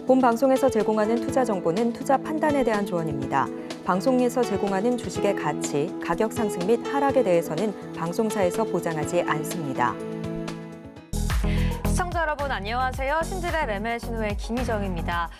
본 방송에서 제공하는 투자 정보는 투자 판단에 대한 조언입니다. 방송에서 제공하는 주식의 가치, 가격 상승 및 하락에 대해서는 방송사에서 보장하지 않습니다. 시청자 여러분 안녕하세요. 신지의 매매 신호의 김희정입니다.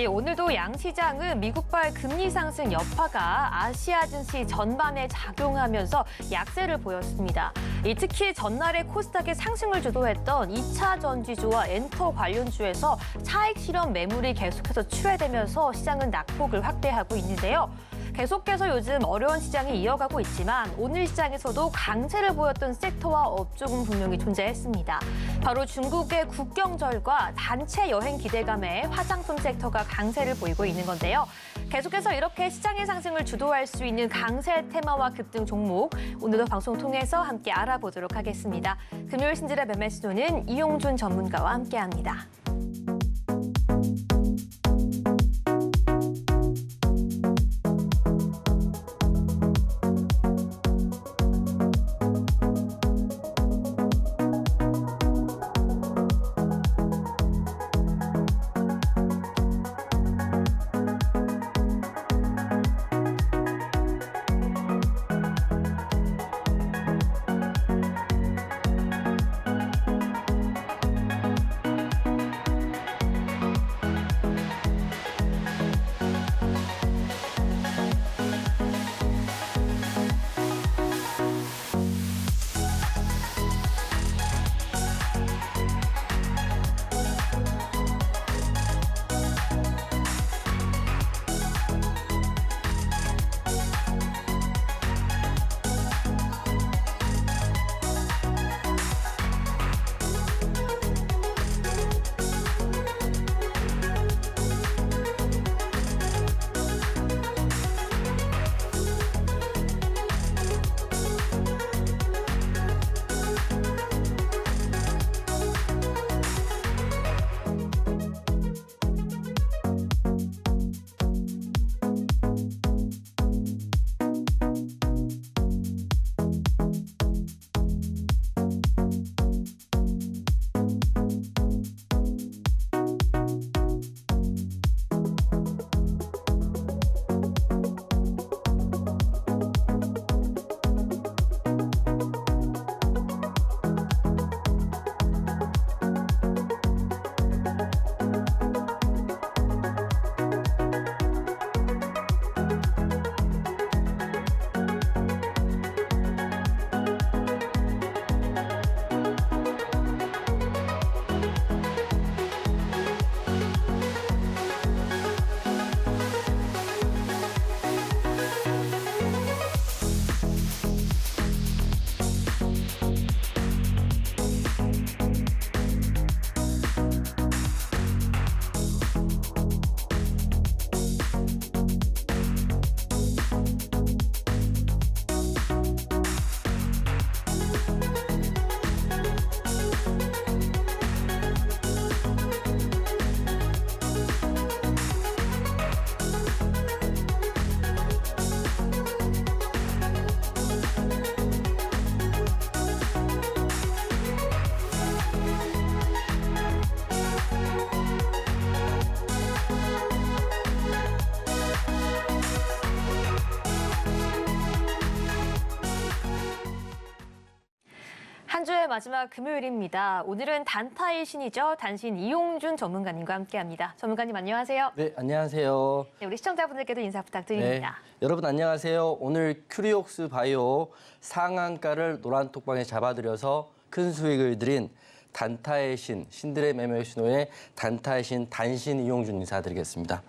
오늘도 양시장은 미국발 금리 상승 여파가 아시아 증시 전반에 작용하면서 약세를 보였습니다. 특히 전날에 코스닥의 상승을 주도했던 2차 전지주와 엔터 관련주에서 차익 실현 매물이 계속해서 출회되면서 시장은 낙폭을 확대하고 있는데요. 계속해서 요즘 어려운 시장이 이어가고 있지만 오늘 시장에서도 강세를 보였던 섹터와 업종은 분명히 존재했습니다. 바로 중국의 국경절과 단체 여행 기대감에 화장품 섹터가 강세를 보이고 있는 건데요. 계속해서 이렇게 시장의 상승을 주도할 수 있는 강세 테마와 급등 종목, 오늘도 방송 통해서 함께 알아보도록 하겠습니다. 금요일 신지의 매매 시도는 이용준 전문가와 함께합니다. 한 주의 마지막 금요일입니다. 오늘은 단타의 신이죠. 단신 이용준 전문가님과 함께합니다. 전문가님 안녕하세요. 네, 안녕하세요. 네, 우리 시청자분들께도 인사 부탁드립니다. 네, 여러분 안녕하세요. 오늘 큐리옥스 바이오 상한가를 노란톡방에 잡아들여서 큰 수익을 드린 단타의 신, 신들의 매매 신호의 단타의 신 단신 이용준 인사드리겠습니다.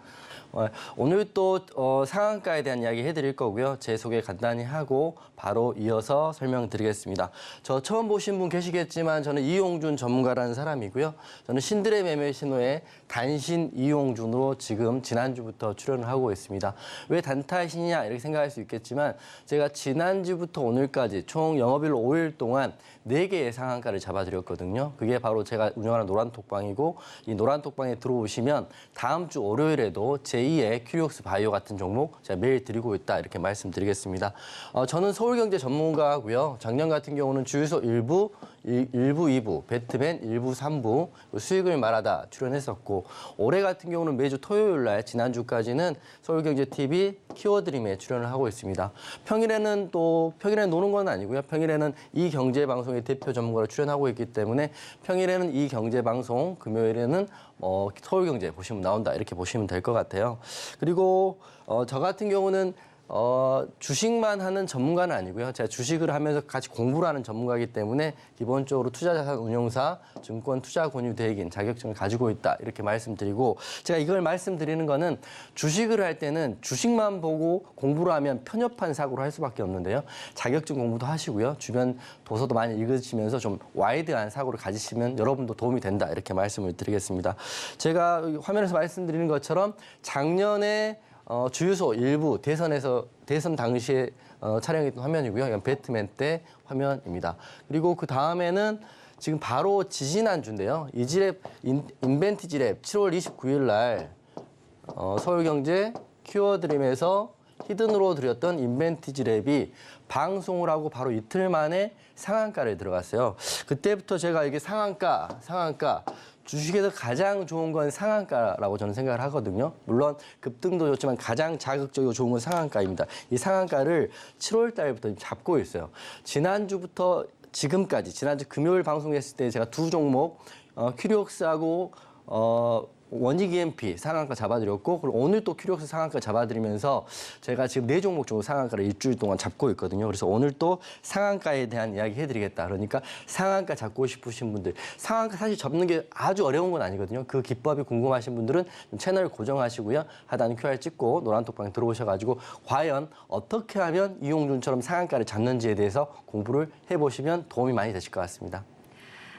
오늘 또 상한가에 대한 이야기 해드릴 거고요. 제 소개 간단히 하고 바로 이어서 설명드리겠습니다. 저 처음 보신 분 계시겠지만 저는 이용준 전문가라는 사람이고요. 저는 신들의 매매 신호의 단신 이용준으로 지금 지난주부터 출연을 하고 있습니다. 왜 단타의 신이냐 이렇게 생각할 수 있겠지만 제가 지난주부터 오늘까지 총 영업일 5일 동안 4개의 상한가를 잡아드렸거든요. 그게 바로 제가 운영하는 노란톡방이고 이 노란톡방에 들어오시면 다음 주 월요일에도 제2의 큐리옥스 바이오 같은 종목 제가 매일 드리고 있다 이렇게 말씀드리겠습니다. 저는 서울경제 전문가고요. 작년 같은 경우는 주유소 일부 1부, 2부, 배트맨 1부, 3부 수익을 말하다 출연했었고 올해 같은 경우는 매주 토요일 날 지난주까지는 서울경제TV 키워드림에 출연을 하고 있습니다. 평일에는 노는 건 아니고요. 평일에는 이 경제방송의 대표 전문가로 출연하고 있기 때문에 평일에는 이 경제방송, 금요일에는 서울경제 보시면 나온다 이렇게 보시면 될 것 같아요. 그리고 저 같은 경우는 주식만 하는 전문가는 아니고요. 제가 주식을 하면서 같이 공부를 하는 전문가이기 때문에 기본적으로 투자자산운용사, 증권투자권유대행인 자격증을 가지고 있다 이렇게 말씀드리고 제가 이걸 말씀드리는 거는 주식을 할 때는 주식만 보고 공부를 하면 편협한 사고를 할 수밖에 없는데요. 자격증 공부도 하시고요. 주변 도서도 많이 읽으시면서 좀 와이드한 사고를 가지시면 여러분도 도움이 된다 이렇게 말씀을 드리겠습니다. 제가 화면에서 말씀드리는 것처럼 작년에 주유소 일부 대선 당시에 촬영했던 화면이고요. 이건 배트맨 때 화면입니다. 그리고 그 다음에는 지금 바로 지지난주인데요. 이지랩 인벤티지랩 7월 29일 날 서울경제 키워드림에서 히든으로 드렸던 인벤티지랩이 방송을 하고 바로 이틀 만에 상한가를 들어갔어요. 그때부터 제가 이게 상한가 주식에서 가장 좋은 건 상한가라고 저는 생각을 하거든요. 물론 급등도 좋지만 가장 자극적이고 좋은 건 상한가입니다. 이 상한가를 7월 달부터 잡고 있어요. 지난주부터 지금까지 지난주 금요일 방송했을 때 제가 두 종목 큐리옥스하고 원익 EMP 상한가 잡아드렸고 그리고 오늘 또 큐리옥스 상한가 잡아드리면서 제가 지금 4종목 정도 상한가를 일주일 동안 잡고 있거든요. 그래서 오늘 또 상한가에 대한 이야기 해드리겠다. 그러니까 상한가 잡고 싶으신 분들 상한가 사실 잡는 게 아주 어려운 건 아니거든요. 그 기법이 궁금하신 분들은 채널 고정하시고요. 하단에 QR 찍고 노란톡방에 들어오셔가지고 과연 어떻게 하면 이용준처럼 상한가를 잡는지에 대해서 공부를 해보시면 도움이 많이 되실 것 같습니다.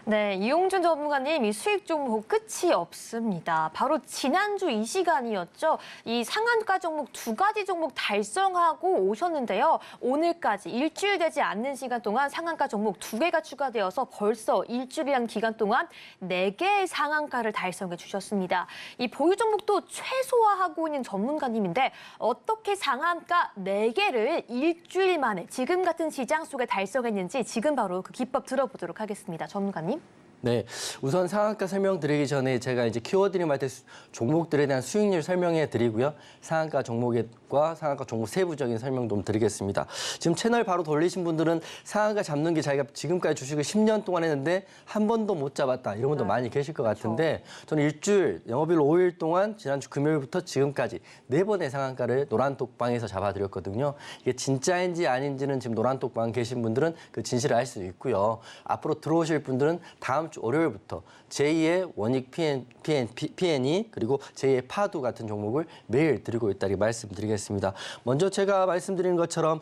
네, 이용준 전문가님, 이 수익 종목 끝이 없습니다. 바로 지난주 이 시간이었죠. 이 상한가 종목 2가지 종목 달성하고 오셨는데요. 오늘까지 일주일 되지 않는 시간 동안 상한가 종목 2개가 추가되어서 벌써 일주일이란 기간 동안 4개의 상한가를 달성해 주셨습니다. 이 보유 종목도 최소화하고 있는 전문가님인데 어떻게 상한가 4개를 일주일 만에 지금 같은 시장 속에 달성했는지 지금 바로 그 기법 들어보도록 하겠습니다. 전문가님. 네, 우선 상한가 설명드리기 전에 제가 이제 키워드림한테 종목들에 대한 수익률 설명해 드리고요. 상한가 종목과 상한가 종목 세부적인 설명 좀 드리겠습니다. 지금 채널 바로 돌리신 분들은 상한가 잡는 게 자기가 지금까지 주식을 10년 동안 했는데 한 번도 못 잡았다 이런 분도 많이 계실 것 같은데 저는 일주일, 영업일 5일 동안 지난주 금요일부터 지금까지 4번의 상한가를 노란톡방에서 잡아드렸거든요. 이게 진짜인지 아닌지는 지금 노란톡방 계신 분들은 그 진실을 알 수 있고요. 앞으로 들어오실 분들은 다음 주 월요일부터 제2의 원익 PNE 그리고 제2의 파두 같은 종목을 매일 드리고 있다고 말씀드리겠습니다. 먼저 제가 말씀드린 것처럼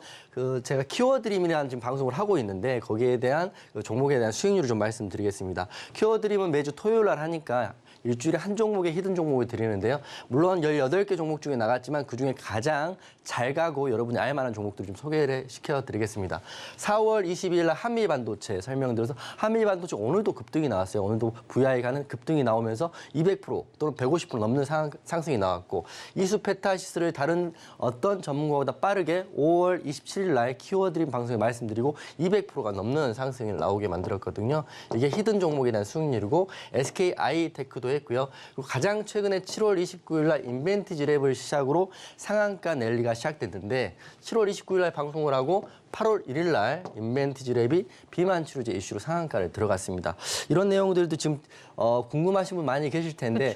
제가 키워드림이라는 지금 방송을 하고 있는데 거기에 대한 종목에 대한 수익률을 좀 말씀드리겠습니다. 키워드림은 매주 토요일 날 하니까 일주일에 한 종목의 히든 종목을 드리는데요. 물론 18개 종목 중에 나갔지만 그중에 가장 잘 가고 여러분이 알 만한 종목들을 좀 소개를 시켜드리겠습니다. 4월 22일 날 한미반도체 설명드려서 한미반도체 오늘도 급등이 나왔어요. 오늘도 VI가는 급등이 나오면서 200% 또는 150% 넘는 상승이 나왔고 이수페타시스를 다른 어떤 전문가보다 빠르게 5월 27일 날 키워드림 방송에 말씀드리고 200%가 넘는 상승이 나오게 만들었거든요. 이게 히든 종목에 대한 수익률이고 SKI테크도 했고요. 그리고 가장 최근에 7월 29일 날 인벤티지랩을 시작으로 상한가 랠리가 시작됐는데 7월 29일 날 방송을 하고 8월 1일 날 인벤티지랩이 비만 치료제 이슈로 상한가를 들어갔습니다. 이런 내용들도 지금 궁금하신 분 많이 계실 텐데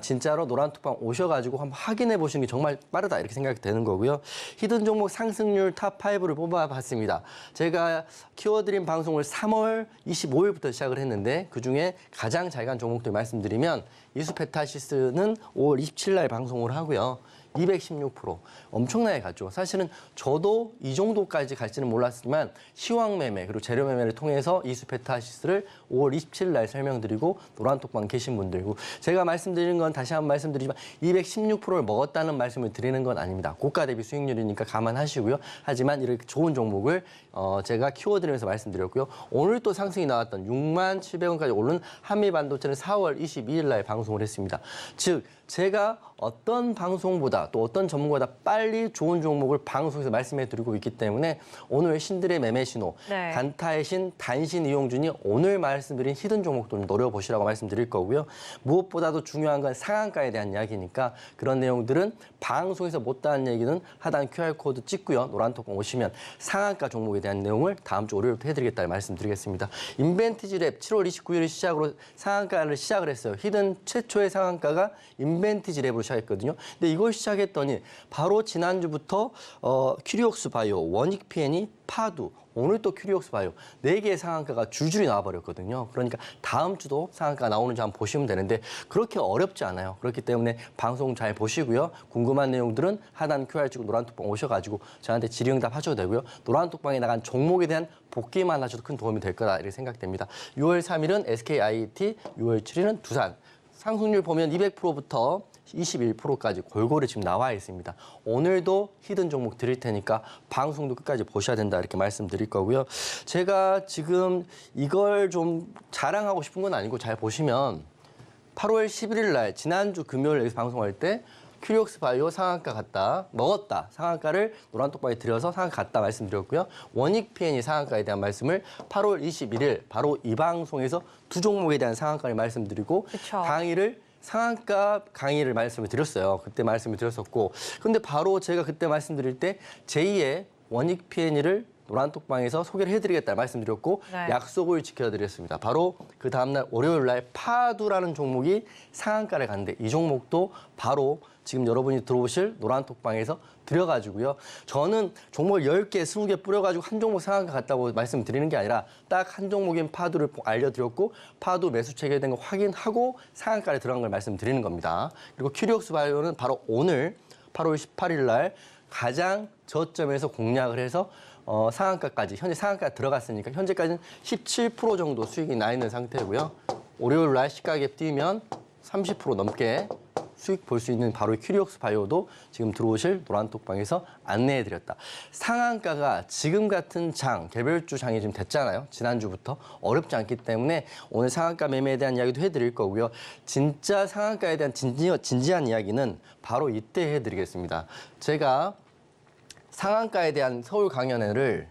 진짜로 노란톡방 오셔가지고 한번 확인해 보시는 게 정말 빠르다 이렇게 생각이 되는 거고요. 히든 종목 상승률 탑5를 뽑아봤습니다. 제가 키워드림 방송을 3월 25일부터 시작을 했는데 그중에 가장 잘 간 종목들 말씀드리면 이수페타시스는 5월 27일 날 방송을 하고요. 216% 엄청나게 갔죠. 사실은 저도 이 정도까지 갈지는 몰랐지만 시황 매매 그리고 재료 매매를 통해서 이수페타시스를 5월 27일 날 설명드리고 노란톡방 계신 분들 그리고 제가 말씀드리는 건 다시 한번 말씀드리지만 216%를 먹었다는 말씀을 드리는 건 아닙니다. 고가 대비 수익률이니까 감안하시고요. 하지만 이렇게 좋은 종목을 제가 키워드림에서 말씀드렸고요. 오늘 또 상승이 나왔던 67,000원까지 오른 한미반도체는 4월 22일 날 방송을 했습니다. 즉 제가 어떤 방송보다 누구보다 또 어떤 전문가보다 빨리 좋은 종목을 방송에서 말씀해드리고 있기 때문에 오늘 신들의 매매 신호, 네. 단타의 신, 단신 이용준이 오늘 말씀드린 히든 종목도 노려보시라고 말씀드릴 거고요. 무엇보다도 중요한 건 상한가에 대한 이야기니까 그런 내용들은 방송에서 못다한 얘기는 하단 QR코드 찍고요. 노란톡방 오시면 상한가 종목에 대한 내용을 다음 주 월요일부터 해드리겠다는 말씀드리겠습니다. 인벤티지 랩 7월 29일 시작으로 상한가를 시작을 했어요. 히든 최초의 상한가가 인벤티지 랩으로 시작했거든요. 근데 이걸 시작했더니 바로 지난주부터 큐리옥스 바이오, 원익 PN이 파두, 오늘 또 큐리옥스 바이오 4개의 상한가가 줄줄이 나와버렸거든요. 그러니까 다음 주도 상한가 나오는지 한번 보시면 되는데 그렇게 어렵지 않아요. 그렇기 때문에 방송 잘 보시고요. 궁금한 내용들은 하단 QR 찍고 노란톡방 오셔가지고 저한테 질의응답 하셔도 되고요. 노란톡방에 나간 종목에 대한 복귀만 하셔도 큰 도움이 될 거다 이렇게 생각됩니다. 6월 3일은 SKIT, 6월 7일은 두산. 상승률 보면 200%부터 21%까지 골고루 지금 나와 있습니다. 오늘도 히든 종목 드릴 테니까 방송도 끝까지 보셔야 된다 이렇게 말씀드릴 거고요. 제가 지금 이걸 좀 자랑하고 싶은 건 아니고 잘 보시면 8월 11일 날 지난주 금요일 여기서 방송할 때 큐리옥스 바이오 상한가 갔다 먹었다. 상한가를 노란톡방에 들여서 상한가 갔다 말씀드렸고요. 원익 PN이 상한가에 대한 말씀을 8월 21일 바로 이 방송에서 두 종목에 대한 상한가를 말씀드리고 그쵸. 상한가 강의를 말씀을 드렸어요. 그때 말씀을 드렸었고 근데 바로 제가 그때 말씀드릴 때 제2의 원익 PN을 노란톡방에서 소개를 해드리겠다 말씀드렸고 네. 약속을 지켜드렸습니다. 바로 그 다음날 월요일 날 파두라는 종목이 상한가를 갔는데 이 종목도 바로 지금 여러분이 들어오실 노란톡방에서 드려가지고요. 저는 종목을 10개, 20개 뿌려가지고 한 종목 상한가 갔다고 말씀드리는 게 아니라 딱 한 종목인 파두를 알려드렸고 파두 매수 체결된 거 확인하고 상한가를 들어간 걸 말씀드리는 겁니다. 그리고 큐리옥스 바이오는 바로 오늘 8월 18일 날 가장 저점에서 공략을 해서 상한가까지 현재 상한가 들어갔으니까 현재까지는 17% 정도 수익이 나 있는 상태고요. 월요일 날 시가갭 뛰면 30% 넘게 수익 볼 수 있는 바로 큐리옥스 바이오도 지금 들어오실 노란톡방에서 안내해드렸다. 상한가가 지금 같은 장, 개별주 장이 좀 됐잖아요. 지난주부터 어렵지 않기 때문에 오늘 상한가 매매에 대한 이야기도 해드릴 거고요. 진짜 상한가에 대한 진지한 이야기는 바로 이때 해드리겠습니다. 제가 상한가에 대한 서울 강연회를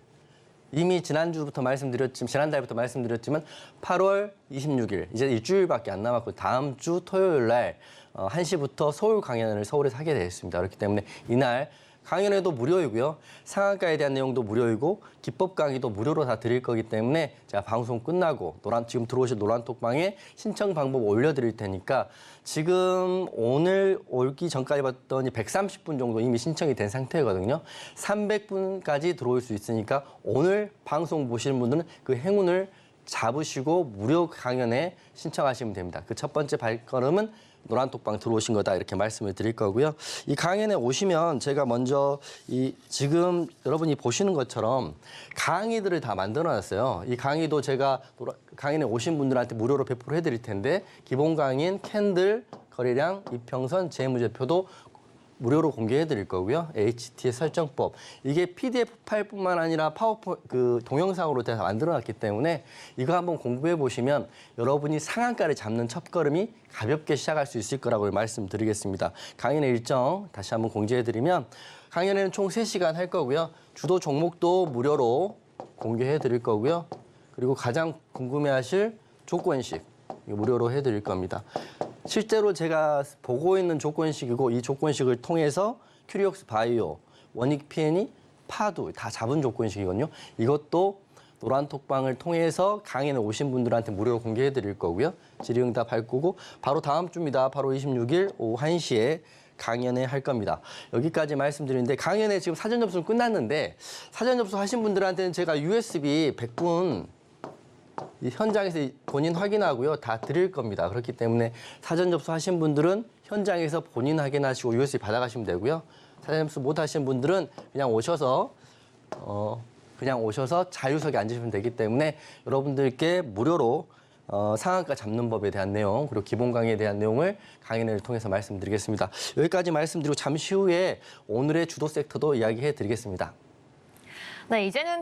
이미 지난달부터 말씀드렸지만 8월 26일 이제 일주일밖에 안 남았고 다음 주 토요일 날 1시부터 서울 강연회를 서울에서 하게 되었습니다. 그렇기 때문에 이날 강연회도 무료이고요. 상한가에 대한 내용도 무료이고 기법 강의도 무료로 다 드릴 거기 때문에 제가 방송 끝나고 지금 들어오실 노란톡방에 신청 방법 올려드릴 테니까 지금 오늘 오기 전까지 봤더니 130분 정도 이미 신청이 된 상태거든요. 300분까지 들어올 수 있으니까 오늘 방송 보시는 분들은 그 행운을 잡으시고 무료 강연에 신청하시면 됩니다. 그 첫 번째 발걸음은 노란톡방 들어오신 거다 이렇게 말씀을 드릴 거고요. 이 강연에 오시면 제가 먼저 지금 여러분이 보시는 것처럼 강의들을 다 만들어놨어요. 이 강의도 제가 강연에 오신 분들한테 무료로 배포를 해드릴 텐데 기본 강의인 캔들, 거래량, 이평선, 재무제표도 무료로 공개해 드릴 거고요. HT의 설정법. 이게 PDF 파일뿐만 아니라 동영상으로 다 만들어 놨기 때문에 이거 한번 공부해 보시면 여러분이 상한가를 잡는 첫걸음이 가볍게 시작할 수 있을 거라고 말씀드리겠습니다. 강연의 일정 다시 한번 공지해 드리면 강연에는 총 3시간 할 거고요. 주도 종목도 무료로 공개해 드릴 거고요. 그리고 가장 궁금해하실 조건식 무료로 해 드릴 겁니다. 실제로 제가 보고 있는 조건식이고 이 조건식을 통해서 큐리옥스 바이오, 원익 PN이 파두 다 잡은 조건식이거든요. 이것도 노란톡방을 통해서 강연에 오신 분들한테 무료로 공개해 드릴 거고요. 질의응답 할 거고 바로 다음 주입니다. 8월 26일 오후 1시에 강연회 할 겁니다. 여기까지 말씀드리는데 강연회 지금 사전 접수는 끝났는데 사전 접수 하신 분들한테는 제가 USB 100분 이 현장에서 본인 확인하고요. 다 드릴 겁니다. 그렇기 때문에 사전 접수하신 분들은 현장에서 본인 확인하시고 USB 받아가시면 되고요. 사전 접수 못 하신 분들은 그냥 오셔서 자유석에 앉으시면 되기 때문에 여러분들께 무료로 상한가 잡는 법에 대한 내용 그리고 기본 강의에 대한 내용을 강연회를 통해서 말씀드리겠습니다. 여기까지 말씀드리고 잠시 후에 오늘의 주도 섹터도 이야기해 드리겠습니다. 네, 이제는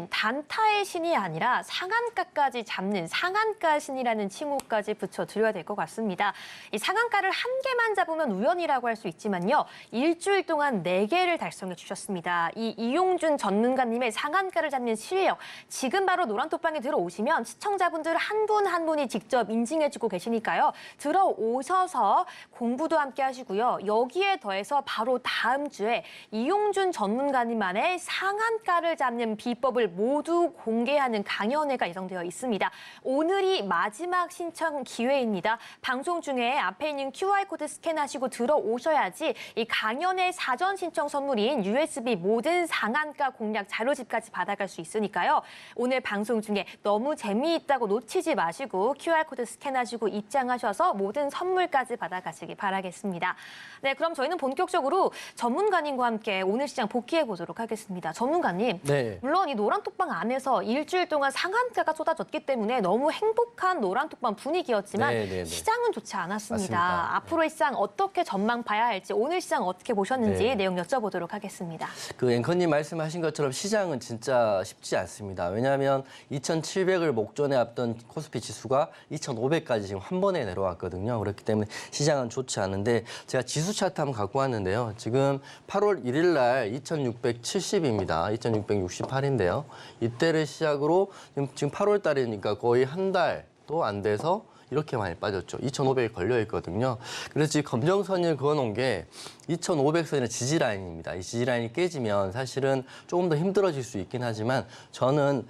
단타의 신이 아니라 상한가까지 잡는 상한가 신이라는 칭호까지 붙여드려야 될 것 같습니다. 이 상한가를 한 개만 잡으면 우연이라고 할 수 있지만요. 일주일 동안 4개를 달성해 주셨습니다. 이 이용준 전문가님의 상한가를 잡는 실력, 지금 바로 노란톡방에 들어오시면 시청자분들 한 분 한 분이 직접 인증해주고 계시니까요. 들어오셔서 공부도 함께 하시고요. 여기에 더해서 바로 다음 주에 이용준 전문가님만의 상한가를 잡는 비법을 모두 공개하는 강연회가 예정되어 있습니다. 오늘이 마지막 신청 기회입니다. 방송 중에 앞에 있는 QR코드 스캔하시고 들어오셔야지 이 강연회 사전 신청 선물인 USB 모든 상한가 공략 자료집까지 받아갈 수 있으니까요. 오늘 방송 중에 너무 재미있다고 놓치지 마시고 QR코드 스캔하시고 입장하셔서 모든 선물까지 받아가시기 바라겠습니다. 네, 그럼 저희는 본격적으로 전문가님과 함께 오늘 시장 복귀해 보도록 하겠습니다. 전문가님, 네. 물론 이 노란톡방 안에서 일주일 동안 상한가가 쏟아졌기 때문에 너무 행복한 노란톡방 분위기였지만 네. 시장은 좋지 않았습니다. 맞습니다. 앞으로의 시장 어떻게 전망 봐야 할지, 오늘 시장 어떻게 보셨는지 네. 내용 여쭤보도록 하겠습니다. 그 앵커님 말씀하신 것처럼 시장은 진짜 쉽지 않습니다. 왜냐하면 2,700을 목전에 앞둔 코스피 지수가 2,500까지 지금 한 번에 내려왔거든요. 그렇기 때문에 시장은 좋지 않은데 제가 지수 차트 한번 갖고 왔는데요. 지금 8월 1일 날 2,670입니다. 2,668인데요. 이때를 시작으로 지금 8월 달이니까 거의 한 달도 안 돼서 이렇게 많이 빠졌죠. 2,500이 걸려 있거든요. 그래서 지금 검정선을 그어놓은 게 2,500선의 지지라인입니다. 이 지지라인이 깨지면 사실은 조금 더 힘들어질 수 있긴 하지만 저는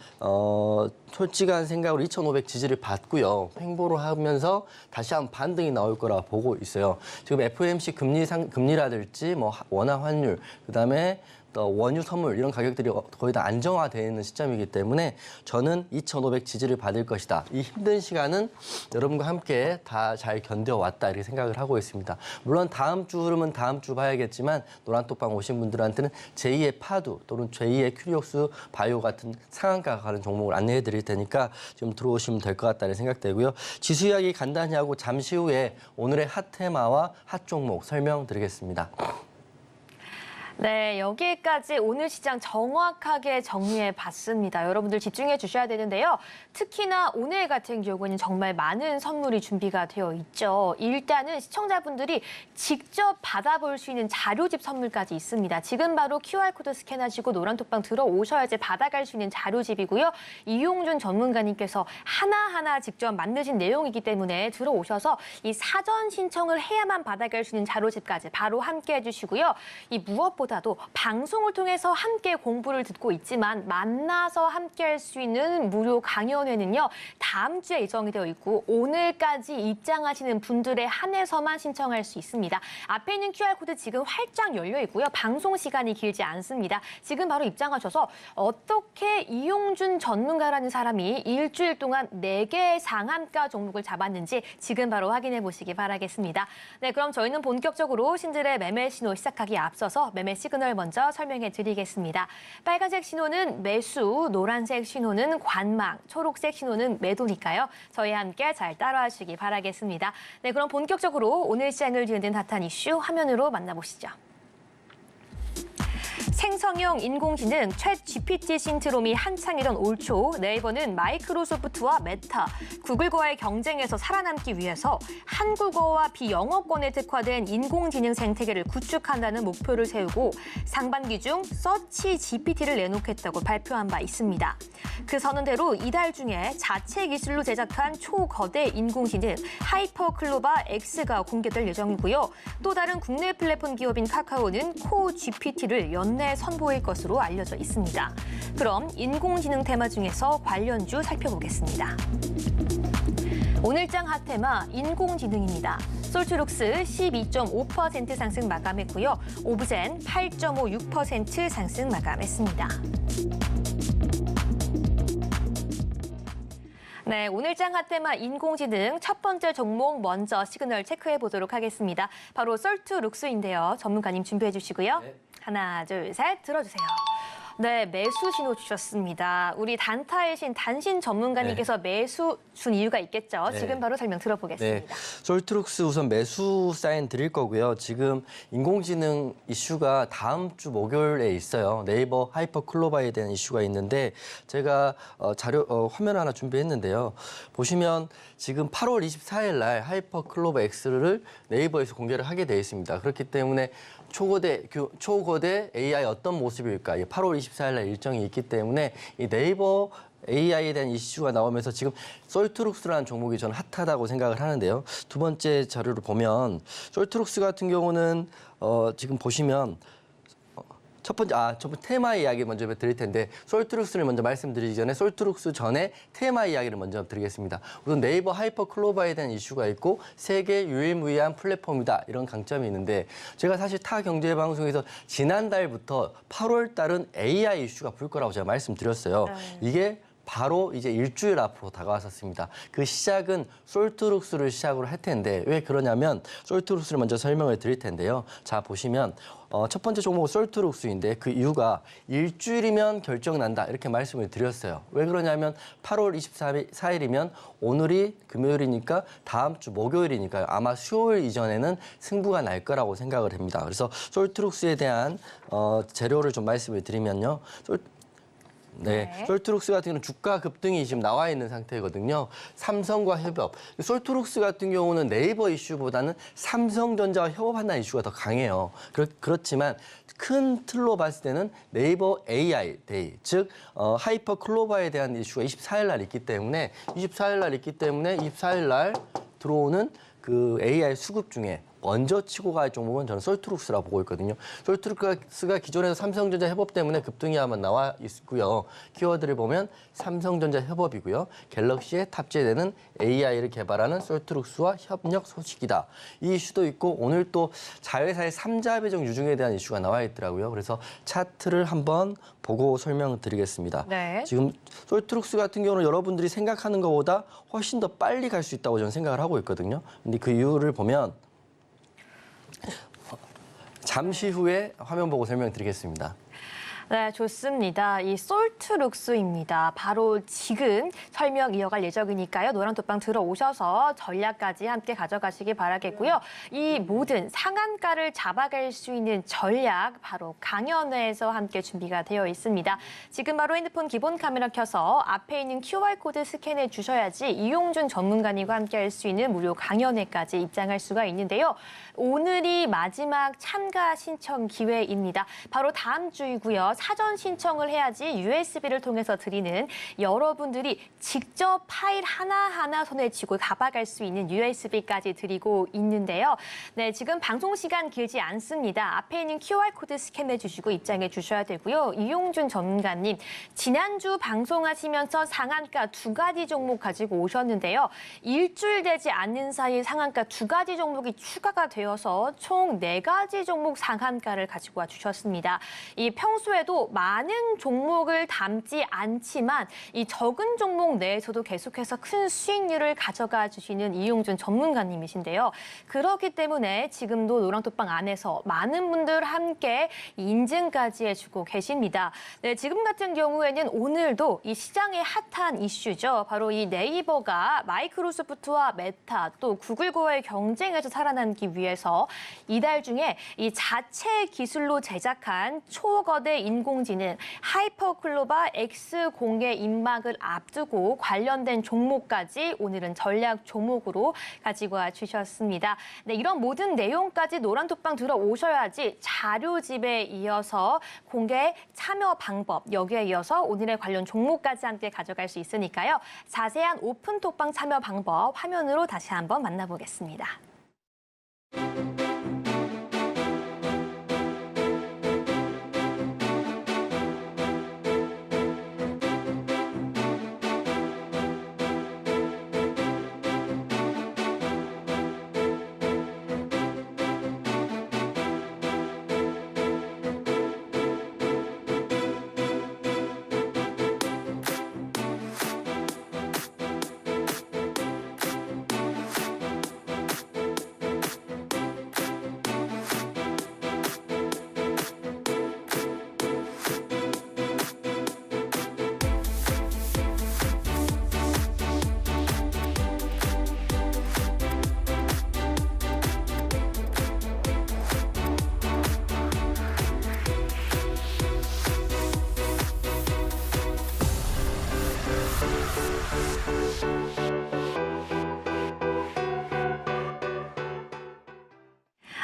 솔직한 생각으로 2,500 지지를 받고요. 횡보를 하면서 다시 한번 반등이 나올 거라 보고 있어요. 지금 FOMC 금리라든지 뭐 원화 환율, 그다음에 원유 선물 이런 가격들이 거의 다 안정화되어 있는 시점이기 때문에 저는 2,500 지지를 받을 것이다. 이 힘든 시간은 여러분과 함께 다 잘 견뎌왔다 이렇게 생각을 하고 있습니다. 물론 다음 주 흐름은 다음 주 봐야겠지만 노란톡방 오신 분들한테는 제2의 파두 또는 제2의 큐리옥스 바이오 같은 상한가가 가는 종목을 안내해 드릴 테니까 좀 들어오시면 될 것 같다는 생각되고요. 지수 이야기 간단히 하고 잠시 후에 오늘의 핫 테마와 핫 종목 설명드리겠습니다. 네, 여기까지 오늘 시장 정확하게 정리해 봤습니다. 여러분들 집중해 주셔야 되는데요. 특히나 오늘 같은 경우는 정말 많은 선물이 준비가 되어 있죠. 일단은 시청자분들이 직접 받아볼 수 있는 자료집 선물까지 있습니다. 지금 바로 QR코드 스캔하시고 노란톡방 들어오셔야지 받아갈 수 있는 자료집이고요. 이용준 전문가님께서 하나하나 직접 만드신 내용이기 때문에 들어오셔서 이 사전 신청을 해야만 받아갈 수 있는 자료집까지 바로 함께 해주시고요. 이 무엇보다도 방송을 통해서 함께 공부를 듣고 있지만 만나서 함께 할 수 있는 무료 강연회는요. 다음 주에 예정이 되어 있고 오늘까지 입장하시는 분들에 한해서만 신청할 수 있습니다. 앞에 있는 QR코드 지금 활짝 열려 있고요. 방송 시간이 길지 않습니다. 지금 바로 입장하셔서 어떻게 이용준 전문가라는 사람이 일주일 동안 4개의 상한가 종목을 잡았는지 지금 바로 확인해 보시기 바라겠습니다. 네, 그럼 저희는 본격적으로 신들의 매매 신호 시작하기에 앞서서 매매 시그널 먼저 설명해 드리겠습니다. 빨간색 신호는 매수, 노란색 신호는 관망, 초록색 신호는 매도니까요. 저희와 함께 잘 따라하시기 바라겠습니다. 네, 그럼 본격적으로 오늘 시장을 뒤흔든 핫한 이슈 화면으로 만나보시죠. 생성형 인공지능 챗 GPT 신트롬이 한창이던 올 초 네이버는 마이크로소프트와 메타, 구글과의 경쟁에서 살아남기 위해서 한국어와 비영어권에 특화된 인공지능 생태계를 구축한다는 목표를 세우고 상반기 중 서치 GPT를 내놓겠다고 발표한 바 있습니다. 그 선언대로 이달 중에 자체 기술로 제작한 초거대 인공지능 하이퍼클로바 X가 공개될 예정이고요. 또 다른 국내 플랫폼 기업인 카카오는 코 GPT를 연내 선보일 것으로 알려져 있습니다. 그럼 인공지능 테마 중에서 관련주 살펴보겠습니다. 오늘장 핫테마 인공지능입니다. 솔트룩스 12.5% 상승 마감했고요. 오브젠 8.56% 상승 마감했습니다. 네, 오늘장 핫테마 인공지능 첫 번째 종목 먼저 시그널 체크해 보도록 하겠습니다. 바로 솔트룩스인데요. 전문가님 준비해 주시고요. 네. 하나, 둘, 셋 들어주세요. 네, 매수 신호 주셨습니다. 우리 단타의 신 단신 전문가님께서 매수 준 이유가 있겠죠. 네. 지금 바로 설명 네, 들어보겠습니다. 솔트룩스 우선 매수 사인 드릴 거고요. 지금 인공지능 이슈가 다음 주 목요일에 있어요. 네이버 하이퍼 클로바에 대한 이슈가 있는데 제가 화면 하나 준비했는데요. 보시면 지금 8월 24일 날 하이퍼 클로바 X를 네이버에서 공개를 하게 돼 있습니다. 그렇기 때문에 초거대 AI 어떤 모습일까? 8월 24일 날 일정이 있기 때문에 이 네이버 AI에 대한 이슈가 나오면서 지금 솔트룩스라는 종목이 저는 핫하다고 생각을 하는데요. 두 번째 자료를 보면 솔트룩스 같은 경우는 지금 보시면 첫 번째 테마 이야기 먼저 드릴 텐데 솔트룩스를 먼저 말씀드리기 전에 솔트룩스 전에 테마 이야기를 먼저 드리겠습니다. 우선 네이버 하이퍼 클로바에 대한 이슈가 있고 세계 유일무이한 플랫폼이다 이런 강점이 있는데 제가 사실 타 경제 방송에서 지난달부터 8월 달은 AI 이슈가 불 거라고 제가 말씀드렸어요. 이게 바로 이제 일주일 앞으로 다가왔었습니다. 그 시작은 솔트룩스를 시작으로 할 텐데 왜 그러냐면 솔트룩스를 먼저 설명을 드릴 텐데요. 자 보시면 첫 번째 종목은 솔트룩스인데 그 이유가 일주일이면 결정난다 이렇게 말씀을 드렸어요. 왜 그러냐면 8월 24일이면 오늘이 금요일이니까 다음 주 목요일이니까요. 아마 수요일 이전에는 승부가 날 거라고 생각을 합니다. 그래서 솔트룩스에 대한 재료를 좀 말씀을 드리면요. 네, 솔트룩스 같은 경우는 주가 급등이 지금 나와 있는 상태거든요. 삼성과 협업. 솔트룩스 같은 경우는 네이버 이슈보다는 삼성전자와 협업한다는 이슈가 더 강해요. 그렇지만 큰 틀로 봤을 때는 네이버 AI 데이, 즉 하이퍼 클로바에 대한 이슈가 24일 날 있기 때문에 24일 날 들어오는 그 AI 수급 중에 먼저 치고 갈 종목은 저는 솔트룩스라고 보고 있거든요. 솔트룩스가 기존에서 삼성전자 협업 때문에 급등이 아마 나와 있고요. 키워드를 보면 삼성전자 협업이고요. 갤럭시에 탑재되는 AI를 개발하는 솔트룩스와 협력 소식이다. 이 이슈도 있고 오늘 또 자회사의 3자 배정 유증에 대한 이슈가 나와 있더라고요. 그래서 차트를 한번 보고 설명을 드리겠습니다. 네. 지금 솔트룩스 같은 경우는 여러분들이 생각하는 것보다 훨씬 더 빨리 갈 수 있다고 저는 생각을 하고 있거든요. 근데 그 이유를 보면 잠시 후에 화면 보고 설명드리겠습니다. 네, 좋습니다. 이 솔트룩스입니다. 바로 지금 설명 이어갈 예정이니까요. 노란톡방 들어오셔서 전략까지 함께 가져가시기 바라겠고요. 이 모든 상한가를 잡아갈 수 있는 전략 바로 강연회에서 함께 준비가 되어 있습니다. 지금 바로 핸드폰 기본 카메라 켜서 앞에 있는 QR코드 스캔해 주셔야지 이용준 전문가님과 함께 할 수 있는 무료 강연회까지 입장할 수가 있는데요. 오늘이 마지막 참가 신청 기회입니다. 바로 다음 주이고요. 사전 신청을 해야지 USB를 통해서 드리는 여러분들이 직접 파일 하나하나 손에 쥐고 가봐갈 수 있는 USB까지 드리고 있는데요. 네, 지금 방송 시간 길지 않습니다. 앞에 있는 QR코드 스캔해 주시고 입장해 주셔야 되고요. 이용준 전문가님, 지난주 방송하시면서 상한가 2가지 종목 가지고 오셨는데요. 일주일 되지 않는 사이 상한가 2가지 종목이 추가가 되어서 총 4가지 종목 상한가를 가지고 와 주셨습니다. 이 평소에도 많은 종목을 담지 않지만 이 적은 종목 내에서도 계속해서 큰 수익률을 가져가 주시는 이용준 전문가님이신데요. 그렇기 때문에 지금도 노랑톡방 안에서 많은 분들 함께 인증까지 해주고 계십니다. 네, 지금 같은 경우에는 오늘도 이 시장의 핫한 이슈죠. 바로 이 네이버가 마이크로소프트와 메타 또 구글과의 경쟁에서 살아남기 위해서 이달 중에 이 자체 기술로 제작한 초거대 인공지능 하이퍼클로바 X 공개 입막을 앞두고 관련된 종목까지 오늘은 전략 종목으로 가지고 와 주셨습니다. 네, 이런 모든 내용까지 노란톡방 들어오셔야지 자료집에 이어서 공개 참여 방법, 여기에 이어서 오늘의 관련 종목까지 함께 가져갈 수 있으니까요. 자세한 오픈톡방 참여 방법 화면으로 다시 한번 만나보겠습니다.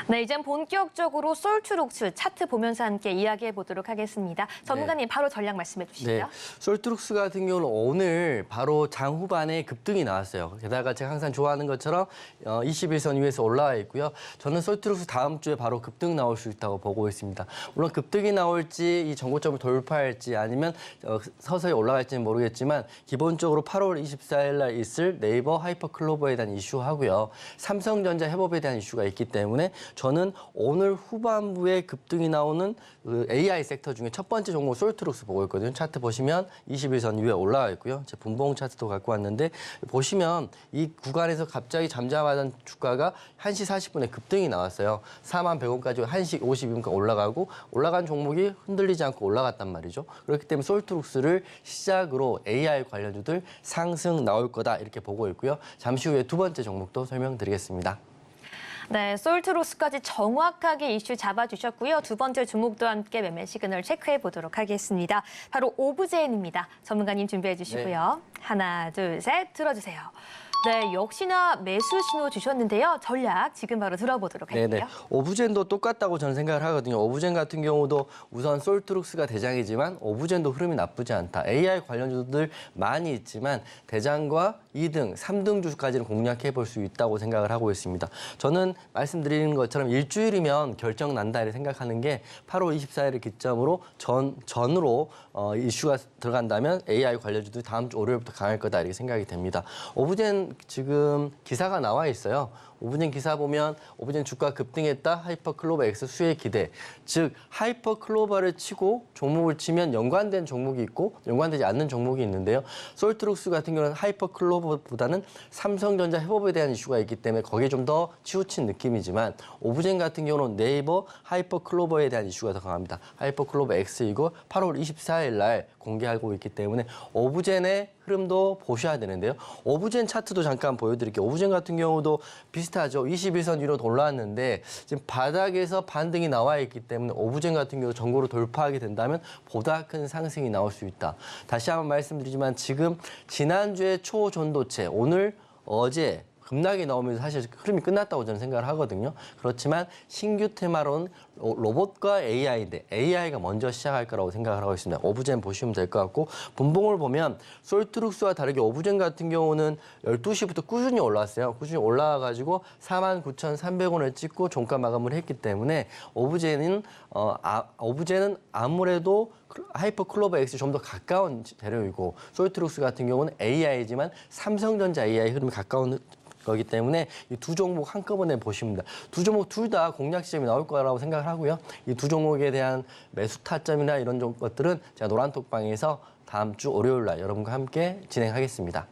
네, 이젠 본격적으로 솔트룩스 차트 보면서 함께 이야기해 보도록 하겠습니다. 전문가님 바로 전략 말씀해 주시죠. 네, 솔트룩스 같은 경우는 오늘 바로 장 후반에 급등이 나왔어요. 게다가 제가 항상 좋아하는 것처럼 21선 위에서 올라와 있고요. 저는 솔트룩스 다음 주에 바로 급등 나올 수 있다고 보고 있습니다. 물론 급등이 나올지 이 정고점을 돌파할지 아니면 서서히 올라갈지는 모르겠지만 기본적으로 8월 24일 날 있을 네이버 하이퍼클로버에 대한 이슈하고요. 삼성전자 협업에 대한 이슈가 있기 때문에 저는 오늘 후반부에 급등이 나오는 그 AI 섹터 중에 첫 번째 종목 솔트룩스 보고 있거든요. 차트 보시면 21선 위에 올라와 있고요. 제 분봉 차트도 갖고 왔는데 보시면 이 구간에서 갑자기 잠잠하던 주가가 1시 40분에 급등이 나왔어요. 41,100원까지 1시 52분까지 올라가고 올라간 종목이 흔들리지 않고 올라갔단 말이죠. 그렇기 때문에 솔트룩스를 시작으로 AI 관련주들 상승 나올 거다 이렇게 보고 있고요. 잠시 후에 두 번째 종목도 설명드리겠습니다. 네, 솔트룩스까지 정확하게 이슈 잡아주셨고요. 두 번째 주목도 함께 매매 시그널 체크해 보도록 하겠습니다. 바로 오브제인입니다. 전문가님 준비해 주시고요. 하나, 둘, 셋 들어주세요. 네, 역시나 매수 신호 주셨는데요. 전략 지금 바로 들어보도록 할게요. 네네. 오브젠도 똑같다고 저는 생각을 하거든요. 오브젠 같은 경우도 우선 솔트룩스가 대장이지만 오브젠도 흐름이 나쁘지 않다. AI 관련주들 많이 있지만 대장과 2등, 3등 주까지는 공략해 볼 수 있다고 생각을 하고 있습니다. 저는 말씀드리는 것처럼 일주일이면 결정 난다 이렇게 생각하는 게 8월 24일을 기점으로 전으로 이슈가 들어간다면 AI 관련주들이 다음 주 월요일부터 강할 거다 이렇게 생각이 됩니다. 오브젠 지금 기사가 나와 있어요. 오브젠 기사 보면 오브젠 주가 급등했다. 하이퍼클로버 X 수혜 기대. 즉 하이퍼클로버를 치고 종목을 치면 연관된 종목이 있고 연관되지 않는 종목이 있는데요. 솔트룩스 같은 경우는 하이퍼클로버보다는 삼성전자 협업에 대한 이슈가 있기 때문에 거기에 좀 더 치우친 느낌이지만 오브젠 같은 경우는 네이버 하이퍼클로버에 대한 이슈가 더 강합니다. 하이퍼클로버 X이고 8월 24일 날 공개하고 있기 때문에 오브젠의 흐름도 보셔야 되는데요. 오브젠 차트도 잠깐 보여드릴게요. 오브젠 같은 경우도 비슷하죠. 21선 위로 올라왔는데 지금 바닥에서 반등이 나와 있기 때문에 오브젠 같은 경우 전고로 돌파하게 된다면 보다 큰 상승이 나올 수 있다. 다시 한번 말씀드리지만 지금 지난주에 초전도체, 오늘, 어제 급락이 나오면서 사실 흐름이 끝났다고 저는 생각을 하거든요. 그렇지만 신규 테마로는 로봇과 AI인데 AI가 먼저 시작할 거라고 생각을 하고 있습니다. 오브젠 보시면 될 것 같고 분봉을 보면 솔트룩스와 다르게 오브젠 같은 경우는 12시부터 꾸준히 올라왔어요. 꾸준히 올라와가지고 49,300원을 찍고 종가 마감을 했기 때문에 오브젠은 아무래도 하이퍼클로버 X 좀 더 가까운 재료이고 솔트룩스 같은 경우는 AI지만 삼성전자 AI 흐름이 가까운 거기 때문에 이 두 종목 한꺼번에 보시면 됩니다. 두 종목 둘 다 공략 지점이 나올 거라고 생각을 하고요. 이 두 종목에 대한 매수 타점이나 이런 것들은 제가 노란톡방에서 다음 주 월요일 날 여러분과 함께 진행하겠습니다.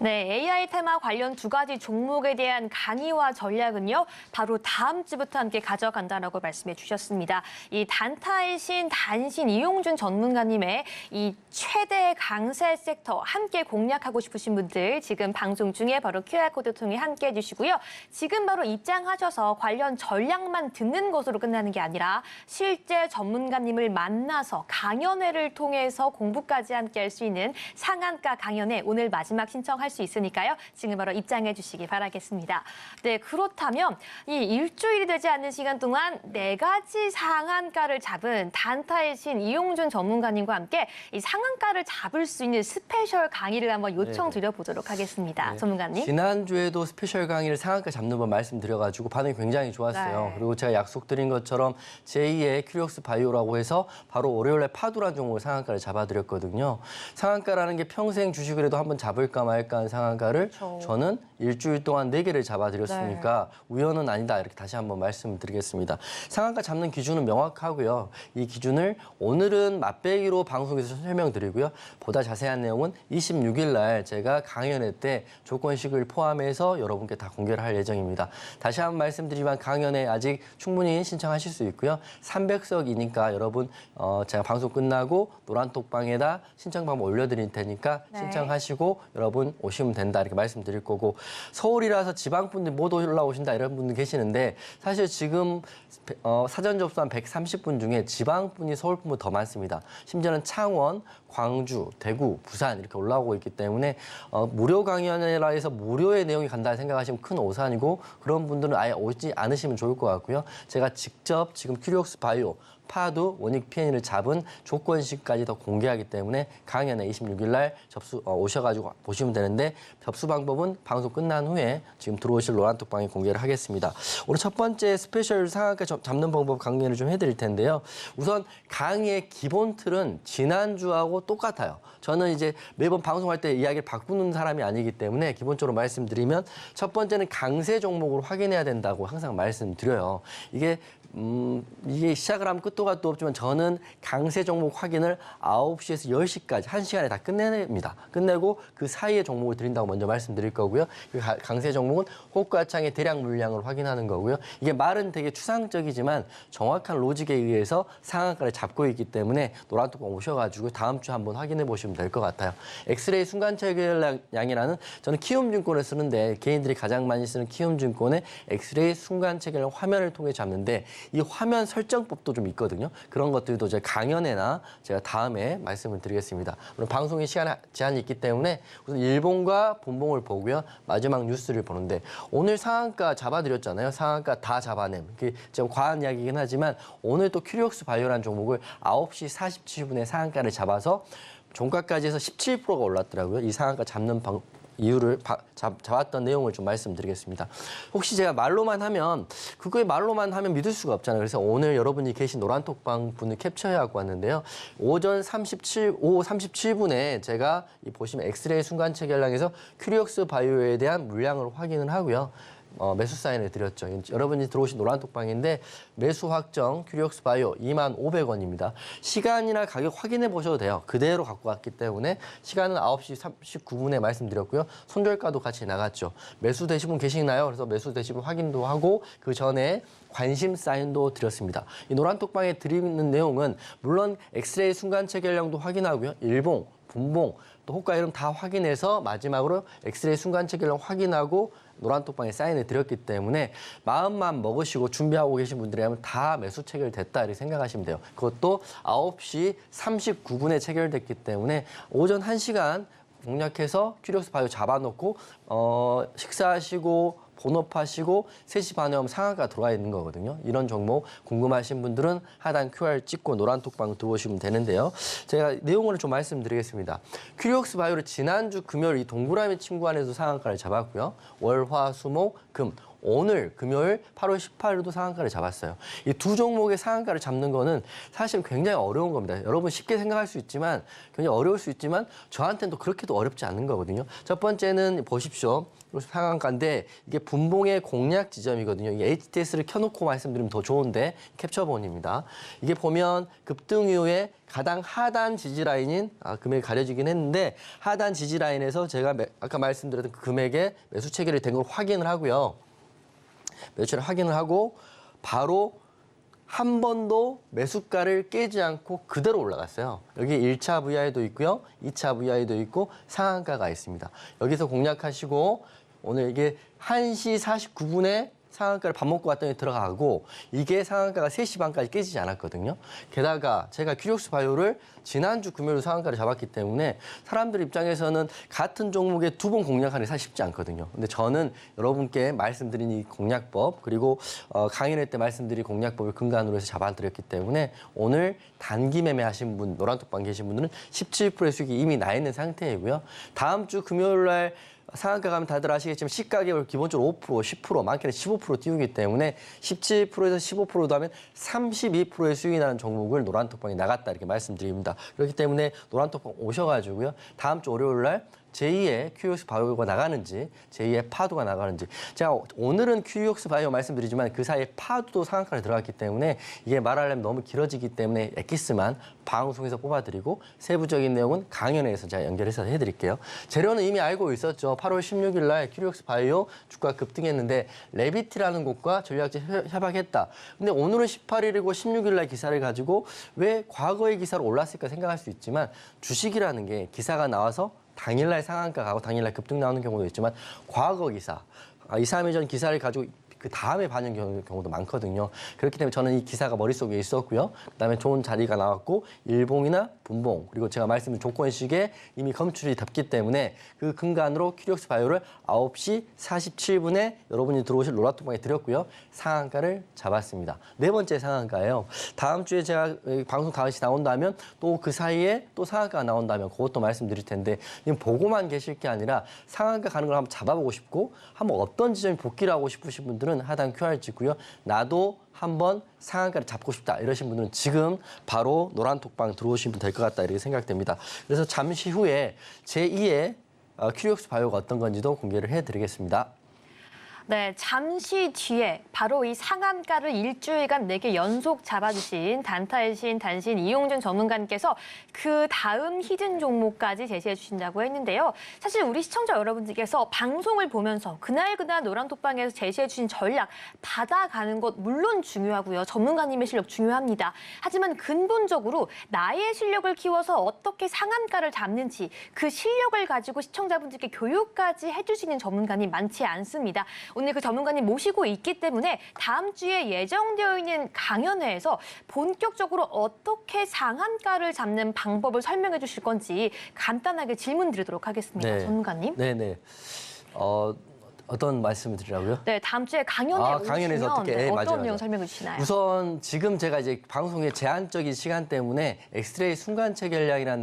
네, AI 테마 관련 두 가지 종목에 대한 강의와 전략은요, 바로 다음 주부터 함께 가져간다라고 말씀해 주셨습니다. 이 단타의 신, 단신 이용준 전문가님의 이 최대 강세 섹터 함께 공략하고 싶으신 분들 지금 방송 중에 바로 QR코드 통해 함께 해주시고요. 지금 바로 입장하셔서 관련 전략만 듣는 것으로 끝나는 게 아니라 실제 전문가님을 만나서 강연회를 통해서 공부까지 함께 할 수 있는 상한가 강연회 오늘 마지막 신청할 수 있으니까요. 지금 바로 입장해 주시기 바라겠습니다. 네, 그렇다면 이 일주일이 되지 않는 시간 동안 4가지 상한가를 잡은 단타의 신 이용준 전문가님과 함께 이 상한가를 잡을 수 있는 스페셜 강의를 한번 요청드려 보도록 하겠습니다. 네. 전문가님. 지난주에도 스페셜 강의를 상한가 잡는 법 말씀드려가지고 반응이 굉장히 좋았어요. 네. 그리고 제가 약속드린 것처럼 제2의 큐리옥스 바이오라고 해서 바로 월요일에 파두란 종목을 상한가를 잡아드렸거든요. 상한가라는 게 평생 주식을 해도 한번 잡을까 말까 하는 상한가를 그렇죠. 저는 일주일 동안 4개를 잡아드렸으니까 우연은 아니다 이렇게 다시 한번 말씀드리겠습니다. 상한가 잡는 기준은 명확하고요. 이 기준을 오늘은 맛배기로 방송에서 설명드리고요. 보다 자세한 내용은 26일 날 제가 강연회 때 조건식을 포함해서 여러분께 다 공개를 할 예정입니다. 다시 한번 말씀드리지만 강연회 아직 충분히 신청하실 수 있고요. 300석이니까 여러분 제가 방송 끝나고 노란톡방에다 신청 방법 올려드릴 테니까 네. 신청하시고 여러분 오시면 된다 이렇게 말씀드릴 거고 서울이라서 지방분들 못 올라오신다 이런 분들 계시는데 사실 지금 사전 접수한 130분 중에 지방분이 서울분보다 더 많습니다. 심지어는 창원, 광주, 대구, 부산 이렇게 올라오고 있기 때문에 무료 강연이라 해서 무료의 내용이 간다 생각하시면 큰 오산이고 그런 분들은 아예 오지 않으시면 좋을 것 같고요. 제가 직접 지금 큐리옥스 바이오 파두 원익 PN을 잡은 조건식까지 더 공개하기 때문에 강연에 26일 날 오셔가지고 보시면 되는데 접수 방법은 방송 끝난 후에 지금 들어오실 노란톡방에 공개를 하겠습니다. 오늘 첫 번째 스페셜 상한가 잡는 방법 강연을 좀 해드릴 텐데요. 우선 강의의 기본 틀은 지난주하고 똑같아요. 저는 이제 매번 방송할 때 이야기를 바꾸는 사람이 아니기 때문에 기본적으로 말씀드리면 첫 번째는 강세 종목으로 확인해야 된다고 항상 말씀드려요. 이게 시작을 하면 끝도 갈 도 없지만 저는 강세 종목 확인을 9시에서 10시까지 1시간에 다 끝내냅니다. 끝내고 그 사이에 종목을 드린다고 먼저 말씀드릴 거고요. 그 강세 종목은 호가창의 대량 물량을 확인하는 거고요. 이게 말은 되게 추상적이지만 정확한 로직에 의해서 상한가를 잡고 있기 때문에 노란톡방 오셔가지고 다음 주 한번 확인해 보시면 될 것 같아요. 엑스레이 순간 체결량이라는 저는 키움증권을 쓰는데 개인들이 가장 많이 쓰는 키움증권의 엑스레이 순간 체결량 화면을 통해 잡는데 이 화면 설정법도 좀 있거든요. 그런 것들도 제 강연에나 제가 다음에 말씀을 드리겠습니다. 오늘 방송에 시간 제한이 있기 때문에 우선 일봉과 본봉을 보고요. 마지막 뉴스를 보는데 오늘 상한가 잡아드렸잖아요. 상한가 다 잡아냄. 그게 좀 과한 이야기이긴 하지만 오늘 또 큐리옥스 바이오라는 종목을 9시 47분에 상한가를 잡아서 종가까지 해서 17%가 올랐더라고요. 이 상한가 잡는 이유를 잡았던 내용을 좀 말씀드리겠습니다. 혹시 제가 말로만 하면 믿을 수가 없잖아요. 그래서 오늘 여러분이 계신 노란톡방 분을 캡처해갖고 왔는데요. 오후 37분에 제가 보시면 엑스레이 순간 체결량에서 큐리옥스 바이오에 대한 물량을 확인을 하고요. 매수 사인을 드렸죠. 여러분이 들어오신 노란톡방인데 매수 확정 큐리옥스 바이오 25,500원입니다. 시간이나 가격 확인해 보셔도 돼요. 그대로 갖고 왔기 때문에 시간은 9시 39분에 말씀드렸고요. 손절가도 같이 나갔죠. 매수 되신 분 계시나요? 그래서 매수 되신 분 확인도 하고 그 전에 관심 사인도 드렸습니다. 이 노란톡방에 드리는 내용은 물론 엑스레이 순간 체결량도 확인하고요. 일봉, 분봉, 또 호가 이름 다 확인해서 마지막으로 엑스레이 순간 체결량 확인하고 노란톡방에 사인을 드렸기 때문에 마음만 먹으시고 준비하고 계신 분들이라면 다 매수 체결됐다 이렇게 생각하시면 돼요. 그것도 9시 39분에 체결됐기 때문에 오전 1시간 공략해서 큐리옥스 바이오 잡아놓고 식사하시고 본업하시고 3시 반에 오면 상한가 들어와 있는 거거든요. 이런 종목 궁금하신 분들은 하단 QR 찍고 노란톡방 들어오시면 되는데요. 제가 내용을 좀 말씀드리겠습니다. 큐리옥스 바이오를 지난주 금요일 이 동그라미 친구 안에서 상한가를 잡았고요. 월, 화, 수, 목, 금. 오늘 금요일 8월 18일도 상한가를 잡았어요. 이 두 종목의 상한가를 잡는 거는 사실 굉장히 어려운 겁니다. 여러분 쉽게 생각할 수 있지만 굉장히 어려울 수 있지만 저한테는 또 그렇게도 어렵지 않은 거거든요. 첫 번째는 보십시오. 상한가인데 이게 분봉의 공략 지점이거든요. 이게 HTS를 켜놓고 말씀드리면 더 좋은데 캡처본입니다. 이게 보면 급등 이후에 가장 하단 지지라인인 금액이 가려지긴 했는데 하단 지지라인에서 제가 아까 말씀드렸던 그 금액의 매수 체결이 된 걸 확인을 하고요. 매수를 확인을 하고 바로 한 번도 매수가를 깨지 않고 그대로 올라갔어요. 여기 1차 VI도 있고요. 2차 VI도 있고 상한가가 있습니다. 여기서 공략하시고 오늘 이게 1시 49분에 상한가를 밥 먹고 왔더니 들어가고 이게 상한가가 3시 반까지 깨지지 않았거든요. 게다가 제가 큐리옥스 바이오를 지난주 금요일 상한가를 잡았기 때문에 사람들 입장에서는 같은 종목에 2번 공략하는 게 사실 쉽지 않거든요. 근데 저는 여러분께 말씀드린 이 공략법 그리고 강연회 때 말씀드린 공략법을 근간으로 해서 잡아드렸기 때문에 오늘 단기 매매하신 분, 노란톡방 계신 분들은 17%의 수익이 이미 나 있는 상태이고요. 다음 주 금요일 날 상한가 가면 다들 아시겠지만 시가격을 기본적으로 5%, 10%, 많게는 15% 띄우기 때문에 17%에서 15%도 하면 32%의 수익이 나는 종목을 노란톡방에 나갔다 이렇게 말씀드립니다. 그렇기 때문에 노란톡방 오셔가지고요. 다음 주 월요일 날 제2의 큐리옥스 바이오가 나가는지 제2의 파도가 나가는지 제가 오늘은 큐리옥스 바이오 말씀드리지만 그 사이에 파도도 상한가를 들어갔기 때문에 이게 말하려면 너무 길어지기 때문에 엑기스만 방송에서 뽑아드리고 세부적인 내용은 강연회에서 제가 연결해서 해드릴게요. 재료는 이미 알고 있었죠. 8월 16일 날 큐리옥스 바이오 주가 급등했는데 레비티라는 곳과 전략적 협약했다. 근데 오늘은 18일이고 16일 날 기사를 가지고 왜 과거의 기사로 올랐을까 생각할 수 있지만 주식이라는 게 기사가 나와서 당일날 상한가 가고 당일날 급등 나오는 경우도 있지만 과거 기사, 2, 3일 전 기사를 가지고 그 다음에 반영 경우도 많거든요. 그렇기 때문에 저는 이 기사가 머릿속에 있었고요. 그다음에 좋은 자리가 나왔고 일봉이나 분봉 그리고 제가 말씀드린 조건식에 이미 검출이 됐기 때문에 그 근간으로 큐리옥스 바이오를 9시 47분에 여러분이 들어오실 로라톡방에 드렸고요. 상한가를 잡았습니다. 네 번째 상한가예요. 다음 주에 제가 방송 다시 나온다면 또 그 사이에 또 상한가가 나온다면 그것도 말씀드릴 텐데 지금 보고만 계실 게 아니라 상한가 가는 걸 한번 잡아보고 싶고 한번 어떤 지점이 복귀를 하고 싶으신 분들은 하단 QR 찍고요. 나도 한번 상한가를 잡고 싶다 이러신 분들은 지금 바로 노란톡방 들어오시면 될 것 같다 이렇게 생각됩니다. 그래서 잠시 후에 제2의 큐리옥스 바이오가 어떤 건지도 공개를 해드리겠습니다. 네, 잠시 뒤에 바로 이 상한가를 일주일간 4개 연속 잡아주신 단타의 신, 단신 이용준 전문가님께서 그 다음 히든 종목까지 제시해 주신다고 했는데요. 사실 우리 시청자 여러분들께서 방송을 보면서 그날 노란톡방에서 제시해 주신 전략 받아가는 것 물론 중요하고요. 전문가님의 실력 중요합니다. 하지만 근본적으로 나의 실력을 키워서 어떻게 상한가를 잡는지 그 실력을 가지고 시청자분들께 교육까지 해주시는 전문가님 많지 않습니다. 오늘 그 전문가님 모시고 있기 때문에 다음 주에 예정되어 있는 강연회에서 본격적으로 어떻게 상한가를 잡는 방법을 설명해 주실 건지 간단하게 질문 드리도록 하겠습니다. 네. 전문가님. 네네. 어떤 말씀을 드리라고요? 네, 다음 주에 강연회 강연에서 어떻게 어떤 맞아요. 내용 설명해 주시나요? 우선 지금 제가 이제 방송의 제한적인 시간 때문에 엑스레이 순간 체결량이라는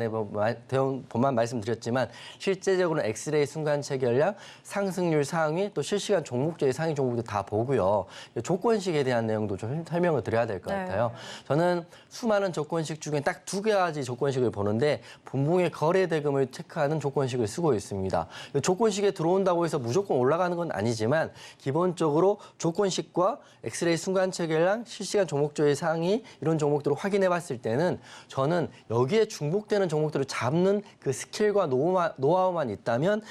내용만 말씀드렸지만 실제적으로는 엑스레이 순간 체결량, 상승률 상위, 또 실시간 종목제의 상위 종목도 다 보고요. 조건식에 대한 내용도 좀 설명을 드려야 될 것 같아요. 저는 수많은 조건식 중에 딱 2가지 조건식을 보는데 분봉의 거래 대금을 체크하는 조건식을 쓰고 있습니다. 조건식에 들어온다고 해서 무조건 올라가는 건 아니지만 기본적으로 조건식과 엑스레이 순간 체결량, 실시간 종목조의 상위 이런 종목들을 확인해 봤을 때는 저는 여기에 중복되는 종목들을 잡는 그 스킬과 노하우만 있다면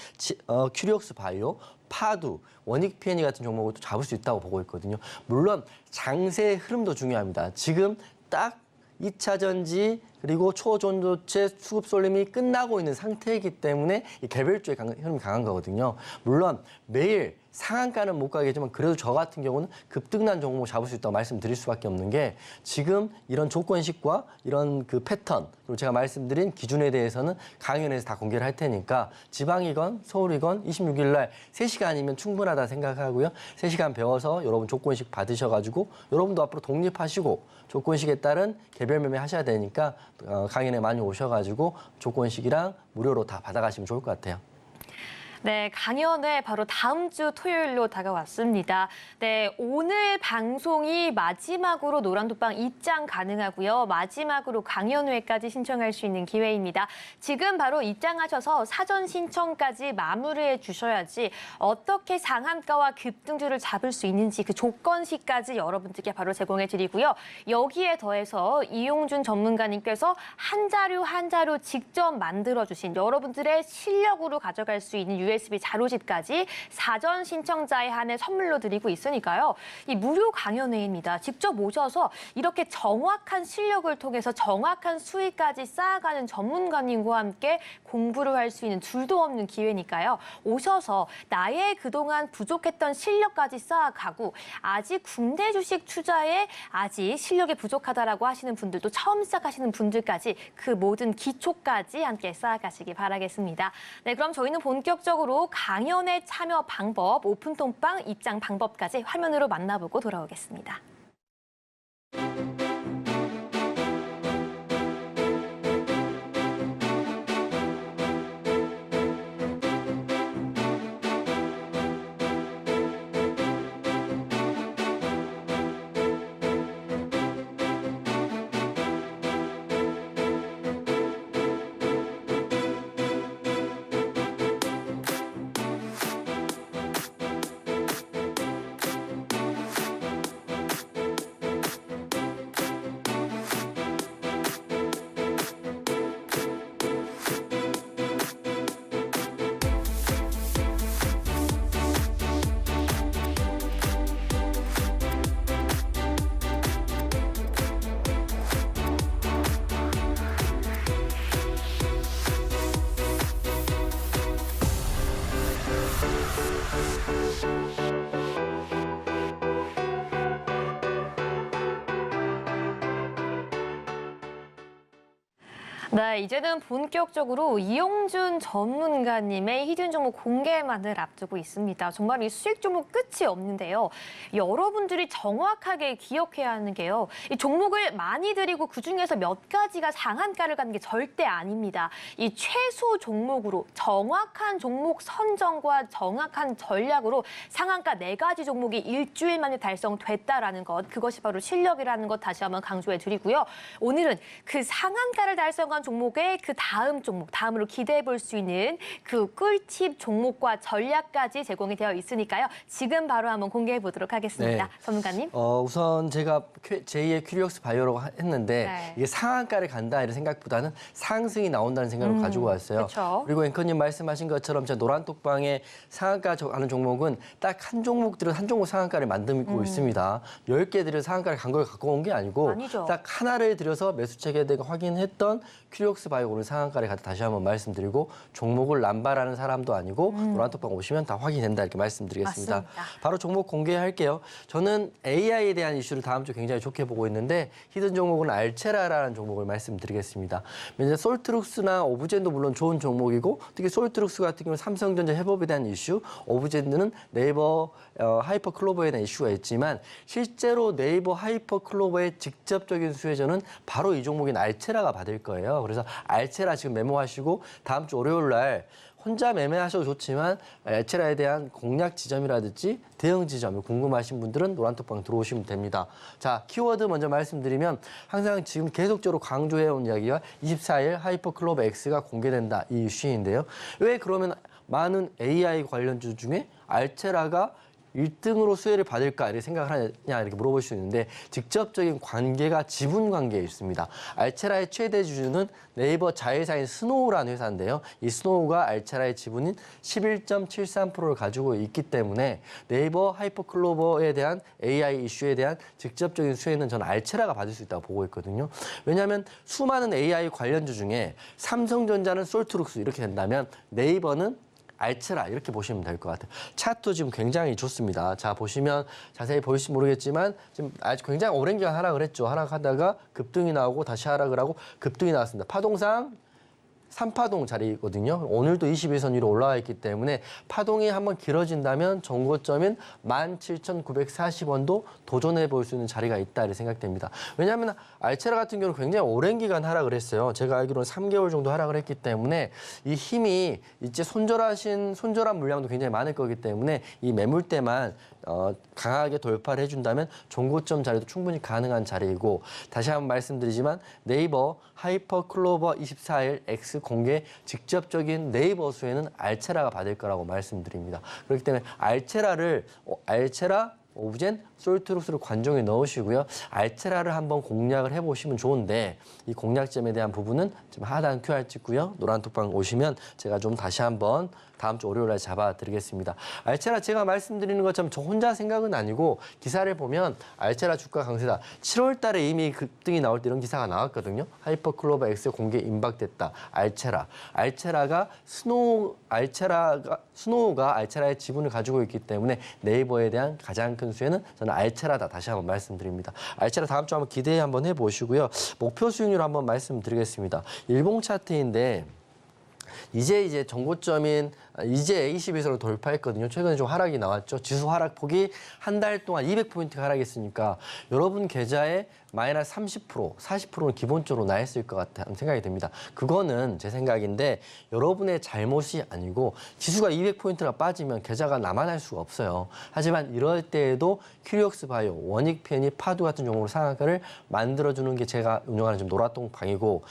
큐리옥스 바이오, 파두, 원익 P&E 같은 종목을 또 잡을 수 있다고 보고 있거든요. 물론 장세의 흐름도 중요합니다. 지금 딱 2차 전지 그리고 초전도체 수급 쏠림이 끝나고 있는 상태이기 때문에 이 개별주의 흐름이 강한 거거든요. 물론 매일 상한가는 못 가겠지만 그래도 저 같은 경우는 급등난 종목 잡을 수 있다고 말씀드릴 수밖에 없는 게 지금 이런 조건식과 이런 그 패턴 그리고 제가 말씀드린 기준에 대해서는 강연에서 다 공개를 할 테니까 지방이건 서울이건 26일 날 3시간이면 충분하다 생각하고요. 3시간 배워서 여러분 조건식 받으셔가지고 여러분도 앞으로 독립하시고 조건식에 따른 개별 매매 하셔야 되니까 강연에 많이 오셔가지고 조건식이랑 무료로 다 받아가시면 좋을 것 같아요. 네, 강연회 바로 다음 주 토요일로 다가왔습니다. 네, 오늘 방송이 마지막으로 노란톡방 입장 가능하고요. 마지막으로 강연회까지 신청할 수 있는 기회입니다. 지금 바로 입장하셔서 사전 신청까지 마무리해 주셔야지 어떻게 상한가와 급등주를 잡을 수 있는지 그 조건식까지 여러분들께 바로 제공해 드리고요. 여기에 더해서 이용준 전문가님께서 한 자료 한 자료 직접 만들어 주신 여러분들의 실력으로 가져갈 수 있는 USB 자료집까지 사전 신청자에 한해 선물로 드리고 있으니까요. 이 무료 강연회입니다. 직접 오셔서 이렇게 정확한 실력을 통해서 정확한 수익까지 쌓아가는 전문가님과 함께 공부를 할 수 있는 둘도 없는 기회니까요. 오셔서 나의 그동안 부족했던 실력까지 쌓아가고 아직 국내 주식 투자에 아직 실력이 부족하다라고 하시는 분들도 처음 시작하시는 분들까지 그 모든 기초까지 함께 쌓아가시기 바라겠습니다. 네, 그럼 저희는 본격적으로 강연회 참여 방법, 오픈톡방 입장 방법까지 화면으로 만나보고 돌아오겠습니다. 네, 이제는 본격적으로 이용준 전문가님의 히든 종목 공개만을 앞두고 있습니다. 정말 이 수익 종목 끝이 없는데요. 여러분들이 정확하게 기억해야 하는 게요. 이 종목을 많이 들이고 그중에서 몇 가지가 상한가를 가는 게 절대 아닙니다. 이 최소 종목으로 정확한 종목 선정과 정확한 전략으로 상한가 4가지 종목이 일주일 만에 달성됐다라는 것, 그것이 바로 실력이라는 것 다시 한번 강조해 드리고요. 오늘은 그 상한가를 달성한 종목의 그 다음 종목, 다음으로 기대해 볼 수 있는 그 꿀팁 종목과 전략까지 제공이 되어 있으니까요. 지금 바로 한번 공개해 보도록 하겠습니다. 네. 전문가님. 우선 제가 제2의 큐리옥스 바이오라고 했는데 네. 이게 상한가를 간다 이런 생각보다는 상승이 나온다는 생각을 가지고 왔어요. 그쵸. 그리고 앵커님 말씀하신 것처럼 제 노란톡방에 상한가 하는 종목은 딱 한 종목들은 한 종목 상한가를 만들고 있습니다. 10개 들여 상한가를 간 걸 갖고 온 게 아니고 아니죠. 딱 하나를 들여서 매수 체계대가 확인했던 큐리옥스 바이오 오늘 상한가를 갖다 다시 한번 말씀드리고 종목을 남발하는 사람도 아니고 노란톡방 오시면 다 확인된다 이렇게 말씀드리겠습니다. 맞습니다. 바로 종목 공개할게요. 저는 AI에 대한 이슈를 다음 주 굉장히 좋게 보고 있는데 히든 종목은 알체라라는 종목을 말씀드리겠습니다. 왜냐하면 솔트룩스나 오브젠도 물론 좋은 종목이고 특히 솔트룩스 같은 경우는 삼성전자 협업에 대한 이슈, 오브젠드는 네이버 하이퍼 클로버에 대한 이슈가 있지만 실제로 네이버 하이퍼 클로버의 직접적인 수혜자는 바로 이 종목인 알체라가 받을 거예요. 그래서 알체라 지금 메모하시고 다음 주 월요일 날 혼자 매매하셔도 좋지만 알체라에 대한 공략 지점이라든지 대응 지점 궁금하신 분들은 노란톡방 들어오시면 됩니다. 자, 키워드 먼저 말씀드리면 항상 지금 계속적으로 강조해온 이야기가 24일 하이퍼 클로버 X가 공개된다 이 이슈인데요. 왜 그러면 많은 AI 관련주 중에 알체라가 1등으로 수혜를 받을까 이렇게 생각을 하냐 이렇게 물어볼 수 있는데 직접적인 관계가 지분 관계에 있습니다. 알체라의 최대 주주는 네이버 자회사인 스노우라는 회사인데요. 이 스노우가 알체라의 지분인 11.73%를 가지고 있기 때문에 네이버 하이퍼클로버에 대한 AI 이슈에 대한 직접적인 수혜는 저는 알체라가 받을 수 있다고 보고 있거든요. 왜냐하면 수많은 AI 관련주 중에 삼성전자는 솔트룩스 이렇게 된다면 네이버는 알체라 이렇게 보시면 될 것 같아요. 차트 지금 굉장히 좋습니다. 자 보시면 자세히 보일지 모르겠지만 지금 아주 굉장히 오랜 기간 하락을 했죠. 하락하다가 급등이 나오고 다시 하락을 하고 급등이 나왔습니다. 파동상 3파동 자리거든요. 오늘도 21선 위로 올라와 있기 때문에 파동이 한번 길어진다면 정고점인 17,940원도 도전해 볼 수 있는 자리가 있다 이렇게 생각됩니다. 왜냐하면 알체라 같은 경우는 굉장히 오랜 기간 하락을 했어요. 제가 알기로는 3개월 정도 하락을 했기 때문에 이 힘이 이제 손절한 물량도 굉장히 많을 거기 때문에 이 매물대만 강하게 돌파를 해준다면 종고점 자리도 충분히 가능한 자리이고 다시 한번 말씀드리지만 네이버 하이퍼 클로버 24일 X 공개 직접적인 네이버 수혜는 알체라가 받을 거라고 말씀드립니다. 그렇기 때문에 알체라 오브젠, 솔트룩스를 관종에 넣으시고요. 알체라를 한번 공략을 해보시면 좋은데 이 공략점에 대한 부분은 지금 하단 QR 찍고요. 노란톡방 오시면 제가 좀 다시 한번 다음 주 월요일 날 잡아드리겠습니다. 알체라 제가 말씀드리는 것처럼 저 혼자 생각은 아니고 기사를 보면 알체라 주가 강세다. 7월 달에 이미 급등이 나올 때 이런 기사가 나왔거든요. 하이퍼클로버 X 공개 임박됐다. 알체라가 스노우가 알체라의 지분을 가지고 있기 때문에 네이버에 대한 가장 큰 수혜는 저는 알체라다. 다시 한번 말씀드립니다. 알체라 다음 주 한번 기대 한번 해보시고요. 목표 수익률 한번 말씀드리겠습니다. 일봉 차트인데 이제 정고점인 이제 21선을 돌파했거든요. 최근에 좀 하락이 나왔죠. 지수 하락폭이 한 달 동안 200포인트가 하락했으니까 여러분 계좌에 마이너스 30%, 40%는 기본적으로 나 있을 것 같다는 생각이 듭니다. 그거는 제 생각인데 여러분의 잘못이 아니고 지수가 200포인트가 빠지면 계좌가 남아날 수가 없어요. 하지만 이럴 때에도 큐리옥스 바이오, 원익펜이 파도 같은 종목으로 상한가를 만들어주는 게 제가 운영하는 지금 노라통방이고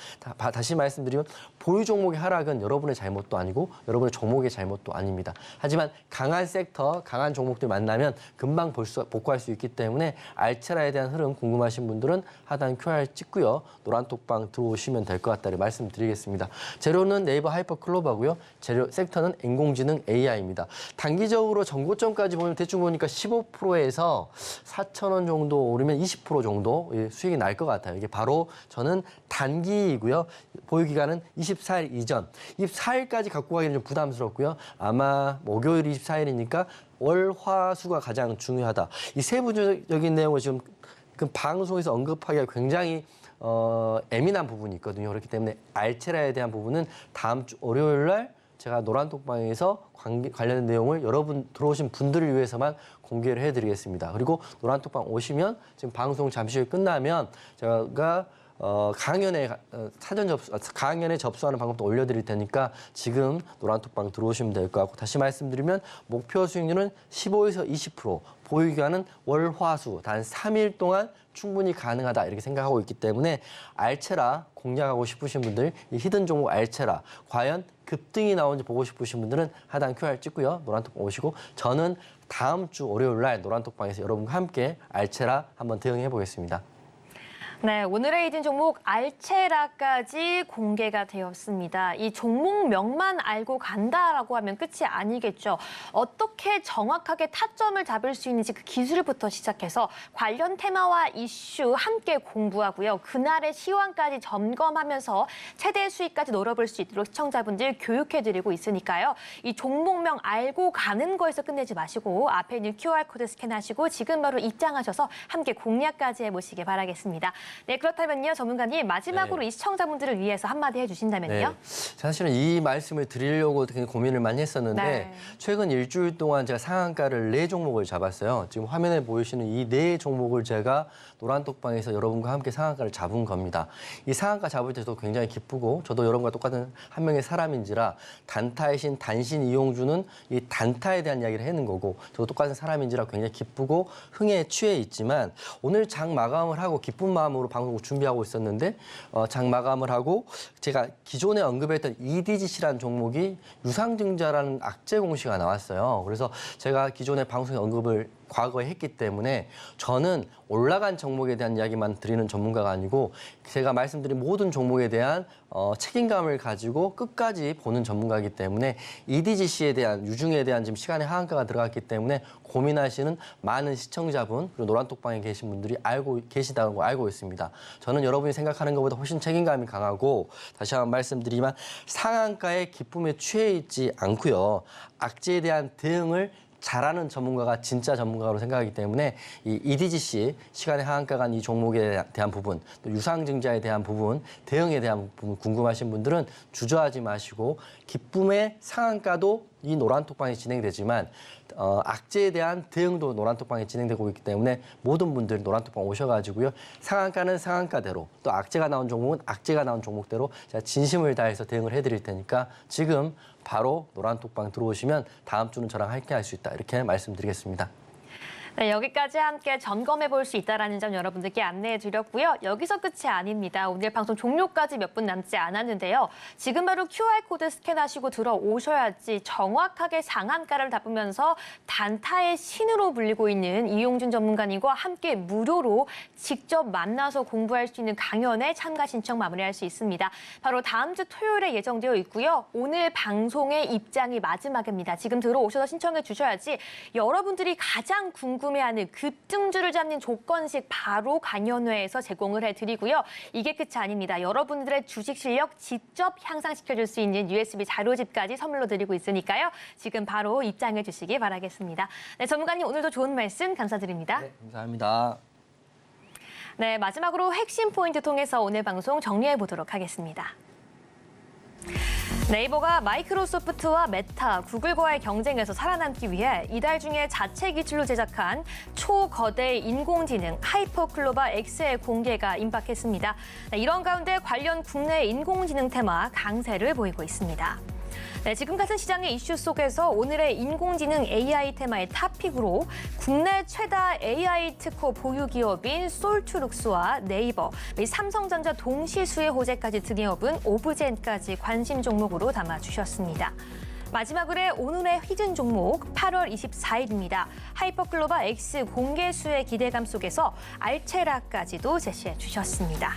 다시 말씀드리면 보유 종목의 하락은 여러분의 잘못도 아니고 여러분의 종목의 잘못도 아닙니다. 하지만 강한 섹터, 강한 종목들 만나면 금방 복구할 수 있기 때문에 알체라에 대한 흐름 궁금하신 분들은 하단 QR 찍고요. 노란톡방 들어오시면 될 것 같다를 말씀드리겠습니다. 재료는 네이버 하이퍼 클로버고요. 재료 섹터는 인공지능 AI입니다. 단기적으로 정고점까지 보면 대충 보니까 15%에서 4,000원 정도 오르면 20% 정도 수익이 날 것 같아요. 이게 바로 저는 단기이고요. 보유 기간은 24일 이전. 24일까지 갖고 가기는 좀 부담스럽고요. 아마 목요일이 24일이니까 월, 화, 수가 가장 중요하다. 이 세부적인 내용을 지금 그 방송에서 언급하기가 굉장히 예민한 부분이 있거든요. 그렇기 때문에 알체라에 대한 부분은 다음 주 월요일 날 제가 노란톡방에서 관련 내용을 여러분 들어오신 분들을 위해서만 공개를 해드리겠습니다. 그리고 노란톡방 오시면 지금 방송 잠시 후에 끝나면 제가 강연에 접수하는 방법도 올려드릴 테니까 지금 노란톡방 들어오시면 될 것 같고 다시 말씀드리면 목표 수익률은 15에서 20%, 보유기간은 월, 화, 수 단 3일 동안 충분히 가능하다 이렇게 생각하고 있기 때문에 알체라 공략하고 싶으신 분들 이 히든 종목 알체라 과연 급등이 나오는지 보고 싶으신 분들은 하단 QR 찍고요. 노란톡방 오시고 저는 다음 주 월요일 날 노란톡방에서 여러분과 함께 알체라 한번 대응해 보겠습니다. 네, 오늘의 히든 종목 알체라까지 공개가 되었습니다. 이 종목명만 알고 간다라고 하면 끝이 아니겠죠. 어떻게 정확하게 타점을 잡을 수 있는지 그 기술부터 시작해서 관련 테마와 이슈 함께 공부하고요. 그날의 시황까지 점검하면서 최대 수익까지 노려볼 수 있도록 시청자분들 교육해드리고 있으니까요. 이 종목명 알고 가는 거에서 끝내지 마시고 앞에 있는 QR코드 스캔하시고 지금 바로 입장하셔서 함께 공략까지 해보시기 바라겠습니다. 네, 그렇다면요, 전문가님 마지막으로 이 시청자분들을 위해서 한마디 해주신다면요. 사실은 이 말씀을 드리려고 되게 고민을 많이 했었는데 네. 최근 일주일 동안 제가 상한가를 4종목을 잡았어요. 지금 화면에 보이시는 이 4종목을 제가 노란톡방에서 여러분과 함께 상한가를 잡은 겁니다. 이 상한가 잡을 때도 굉장히 기쁘고 저도 여러분과 똑같은 한 명의 사람인지라 단타의 신 단신 이용주는 이 단타에 대한 이야기를 하는 거고 저도 똑같은 사람인지라 굉장히 기쁘고 흥에 취해 있지만 오늘 장 마감을 하고 기쁜 마음으로 방송을 준비하고 있었는데 장 마감을 하고 제가 기존에 언급했던 EDGC라는 종목이 유상증자라는 악재 공시가 나왔어요. 그래서 제가 기존에 방송에 언급을 과거에 했기 때문에 저는 올라간 종목에 대한 이야기만 드리는 전문가가 아니고 제가 말씀드린 모든 종목에 대한 책임감을 가지고 끝까지 보는 전문가이기 때문에 EDGC에 대한 유중에 대한 지금 시간의 하한가가 들어갔기 때문에 고민하시는 많은 시청자분 그리고 노란톡방에 계신 분들이 알고 계시다는 거 알고 있습니다. 저는 여러분이 생각하는 것보다 훨씬 책임감이 강하고 다시 한번 말씀드리지만 상한가의 기쁨에 취해 있지 않고요. 악재에 대한 대응을 잘하는 전문가가 진짜 전문가로 생각하기 때문에 이 EDGC 시간의 하한가 간 이 종목에 대한 부분, 또 유상증자에 대한 부분, 대응에 대한 부분 궁금하신 분들은 주저하지 마시고 기쁨의 상한가도 이 노란톡방이 진행되지만 악재에 대한 대응도 노란톡방에 진행되고 있기 때문에 모든 분들 노란톡방 오셔가지고요. 상한가는 상한가대로 또 악재가 나온 종목은 악재가 나온 종목대로 제가 진심을 다해서 대응을 해드릴 테니까 지금 바로 노란톡방 들어오시면 다음 주는 저랑 함께 할 수 있다. 이렇게 말씀드리겠습니다. 네, 여기까지 함께 점검해 볼 수 있다는 점 여러분들께 안내해 드렸고요. 여기서 끝이 아닙니다. 오늘 방송 종료까지 몇 분 남지 않았는데요. 지금 바로 QR코드 스캔하시고 들어오셔야지 정확하게 상한가를 잡으면서 단타의 신으로 불리고 있는 이용준 전문가님과 함께 무료로 직접 만나서 공부할 수 있는 강연에 참가 신청 마무리할 수 있습니다. 바로 다음 주 토요일에 예정되어 있고요. 오늘 방송의 입장이 마지막입니다. 지금 들어오셔서 신청해 주셔야지 여러분들이 가장 궁금해하는 급등주를 잡는 조건식 바로 강연회에서 제공을 해드리고요. 이게 끝이 아닙니다. 여러분들의 주식 실력 직접 향상시켜줄 수 있는 USB 자료집까지 선물로 드리고 있으니까요. 지금 바로 입장해 주시기 바라겠습니다. 네, 전문가님 오늘도 좋은 말씀 감사드립니다. 네, 감사합니다. 네, 마지막으로 핵심 포인트 통해서 오늘 방송 정리해 보도록 하겠습니다. 네이버가 마이크로소프트와 메타, 구글과의 경쟁에서 살아남기 위해 이달 중에 자체 기술로 제작한 초거대 인공지능 하이퍼클로바 X의 공개가 임박했습니다. 이런 가운데 관련 국내 인공지능 테마 강세를 보이고 있습니다. 네, 지금 같은 시장의 이슈 속에서 오늘의 인공지능 AI 테마의 탑픽으로 국내 최다 AI 특허 보유 기업인 솔트룩스와 네이버, 삼성전자 동시 수혜 호재까지 등에 업은 오브젠까지 관심 종목으로 담아주셨습니다. 마지막으로 오늘의 히든 종목 8월 24일입니다. 하이퍼클로바 X 공개 수혜 기대감 속에서 알체라까지도 제시해 주셨습니다.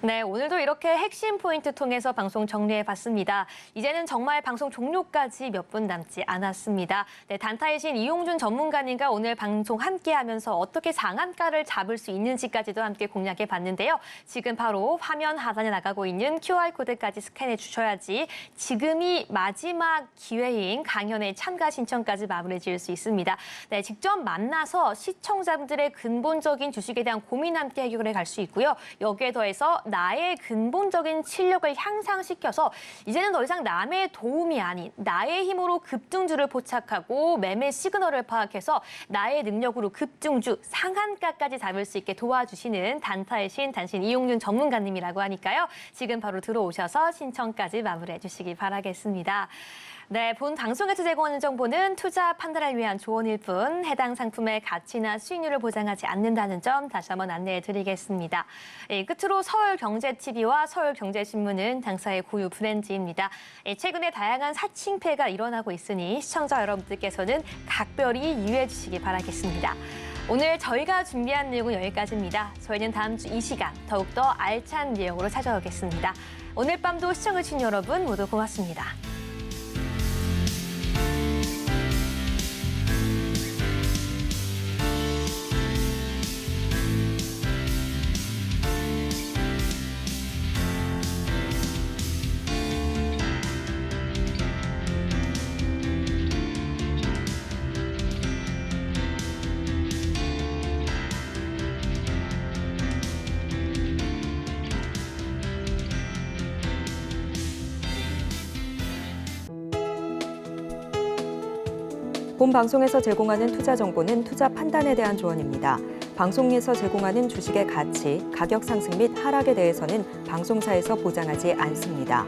네, 오늘도 이렇게 핵심 포인트 통해서 방송 정리해봤습니다. 이제는 정말 방송 종료까지 몇 분 남지 않았습니다. 네, 단타의 신 이용준 전문가님과 오늘 방송 함께하면서 어떻게 상한가를 잡을 수 있는지까지도 함께 공략해봤는데요. 지금 바로 화면 하단에 나가고 있는 QR코드까지 스캔해 주셔야지 지금이 마지막 기회인 강연의 참가 신청까지 마무리 지을 수 있습니다. 네, 직접 만나서 시청자분들의 근본적인 주식에 대한 고민 함께 해결해 갈 수 있고요. 여기에 더해서 나의 근본적인 실력을 향상시켜서 이제는 더 이상 남의 도움이 아닌 나의 힘으로 급등주를 포착하고 매매 시그널을 파악해서 나의 능력으로 급등주 상한가까지 잡을 수 있게 도와주시는 단타의 신 단신 이용준 전문가님이라고 하니까요. 지금 바로 들어오셔서 신청까지 마무리해 주시기 바라겠습니다. 네, 본 방송에서 제공하는 정보는 투자 판단을 위한 조언일 뿐 해당 상품의 가치나 수익률을 보장하지 않는다는 점 다시 한번 안내해 드리겠습니다. 끝으로 서울경제TV와 서울경제신문은 당사의 고유 브랜드입니다. 최근에 다양한 사칭패가 일어나고 있으니 시청자 여러분들께서는 각별히 유의해 주시기 바라겠습니다. 오늘 저희가 준비한 내용은 여기까지입니다. 저희는 다음 주 이 시간 더욱더 알찬 내용으로 찾아오겠습니다. 오늘 밤도 시청해주신 여러분 모두 고맙습니다. 본 방송에서 제공하는 투자 정보는 투자 판단에 대한 조언입니다. 방송에서 제공하는 주식의 가치, 가격 상승 및 하락에 대해서는 방송사에서 보장하지 않습니다.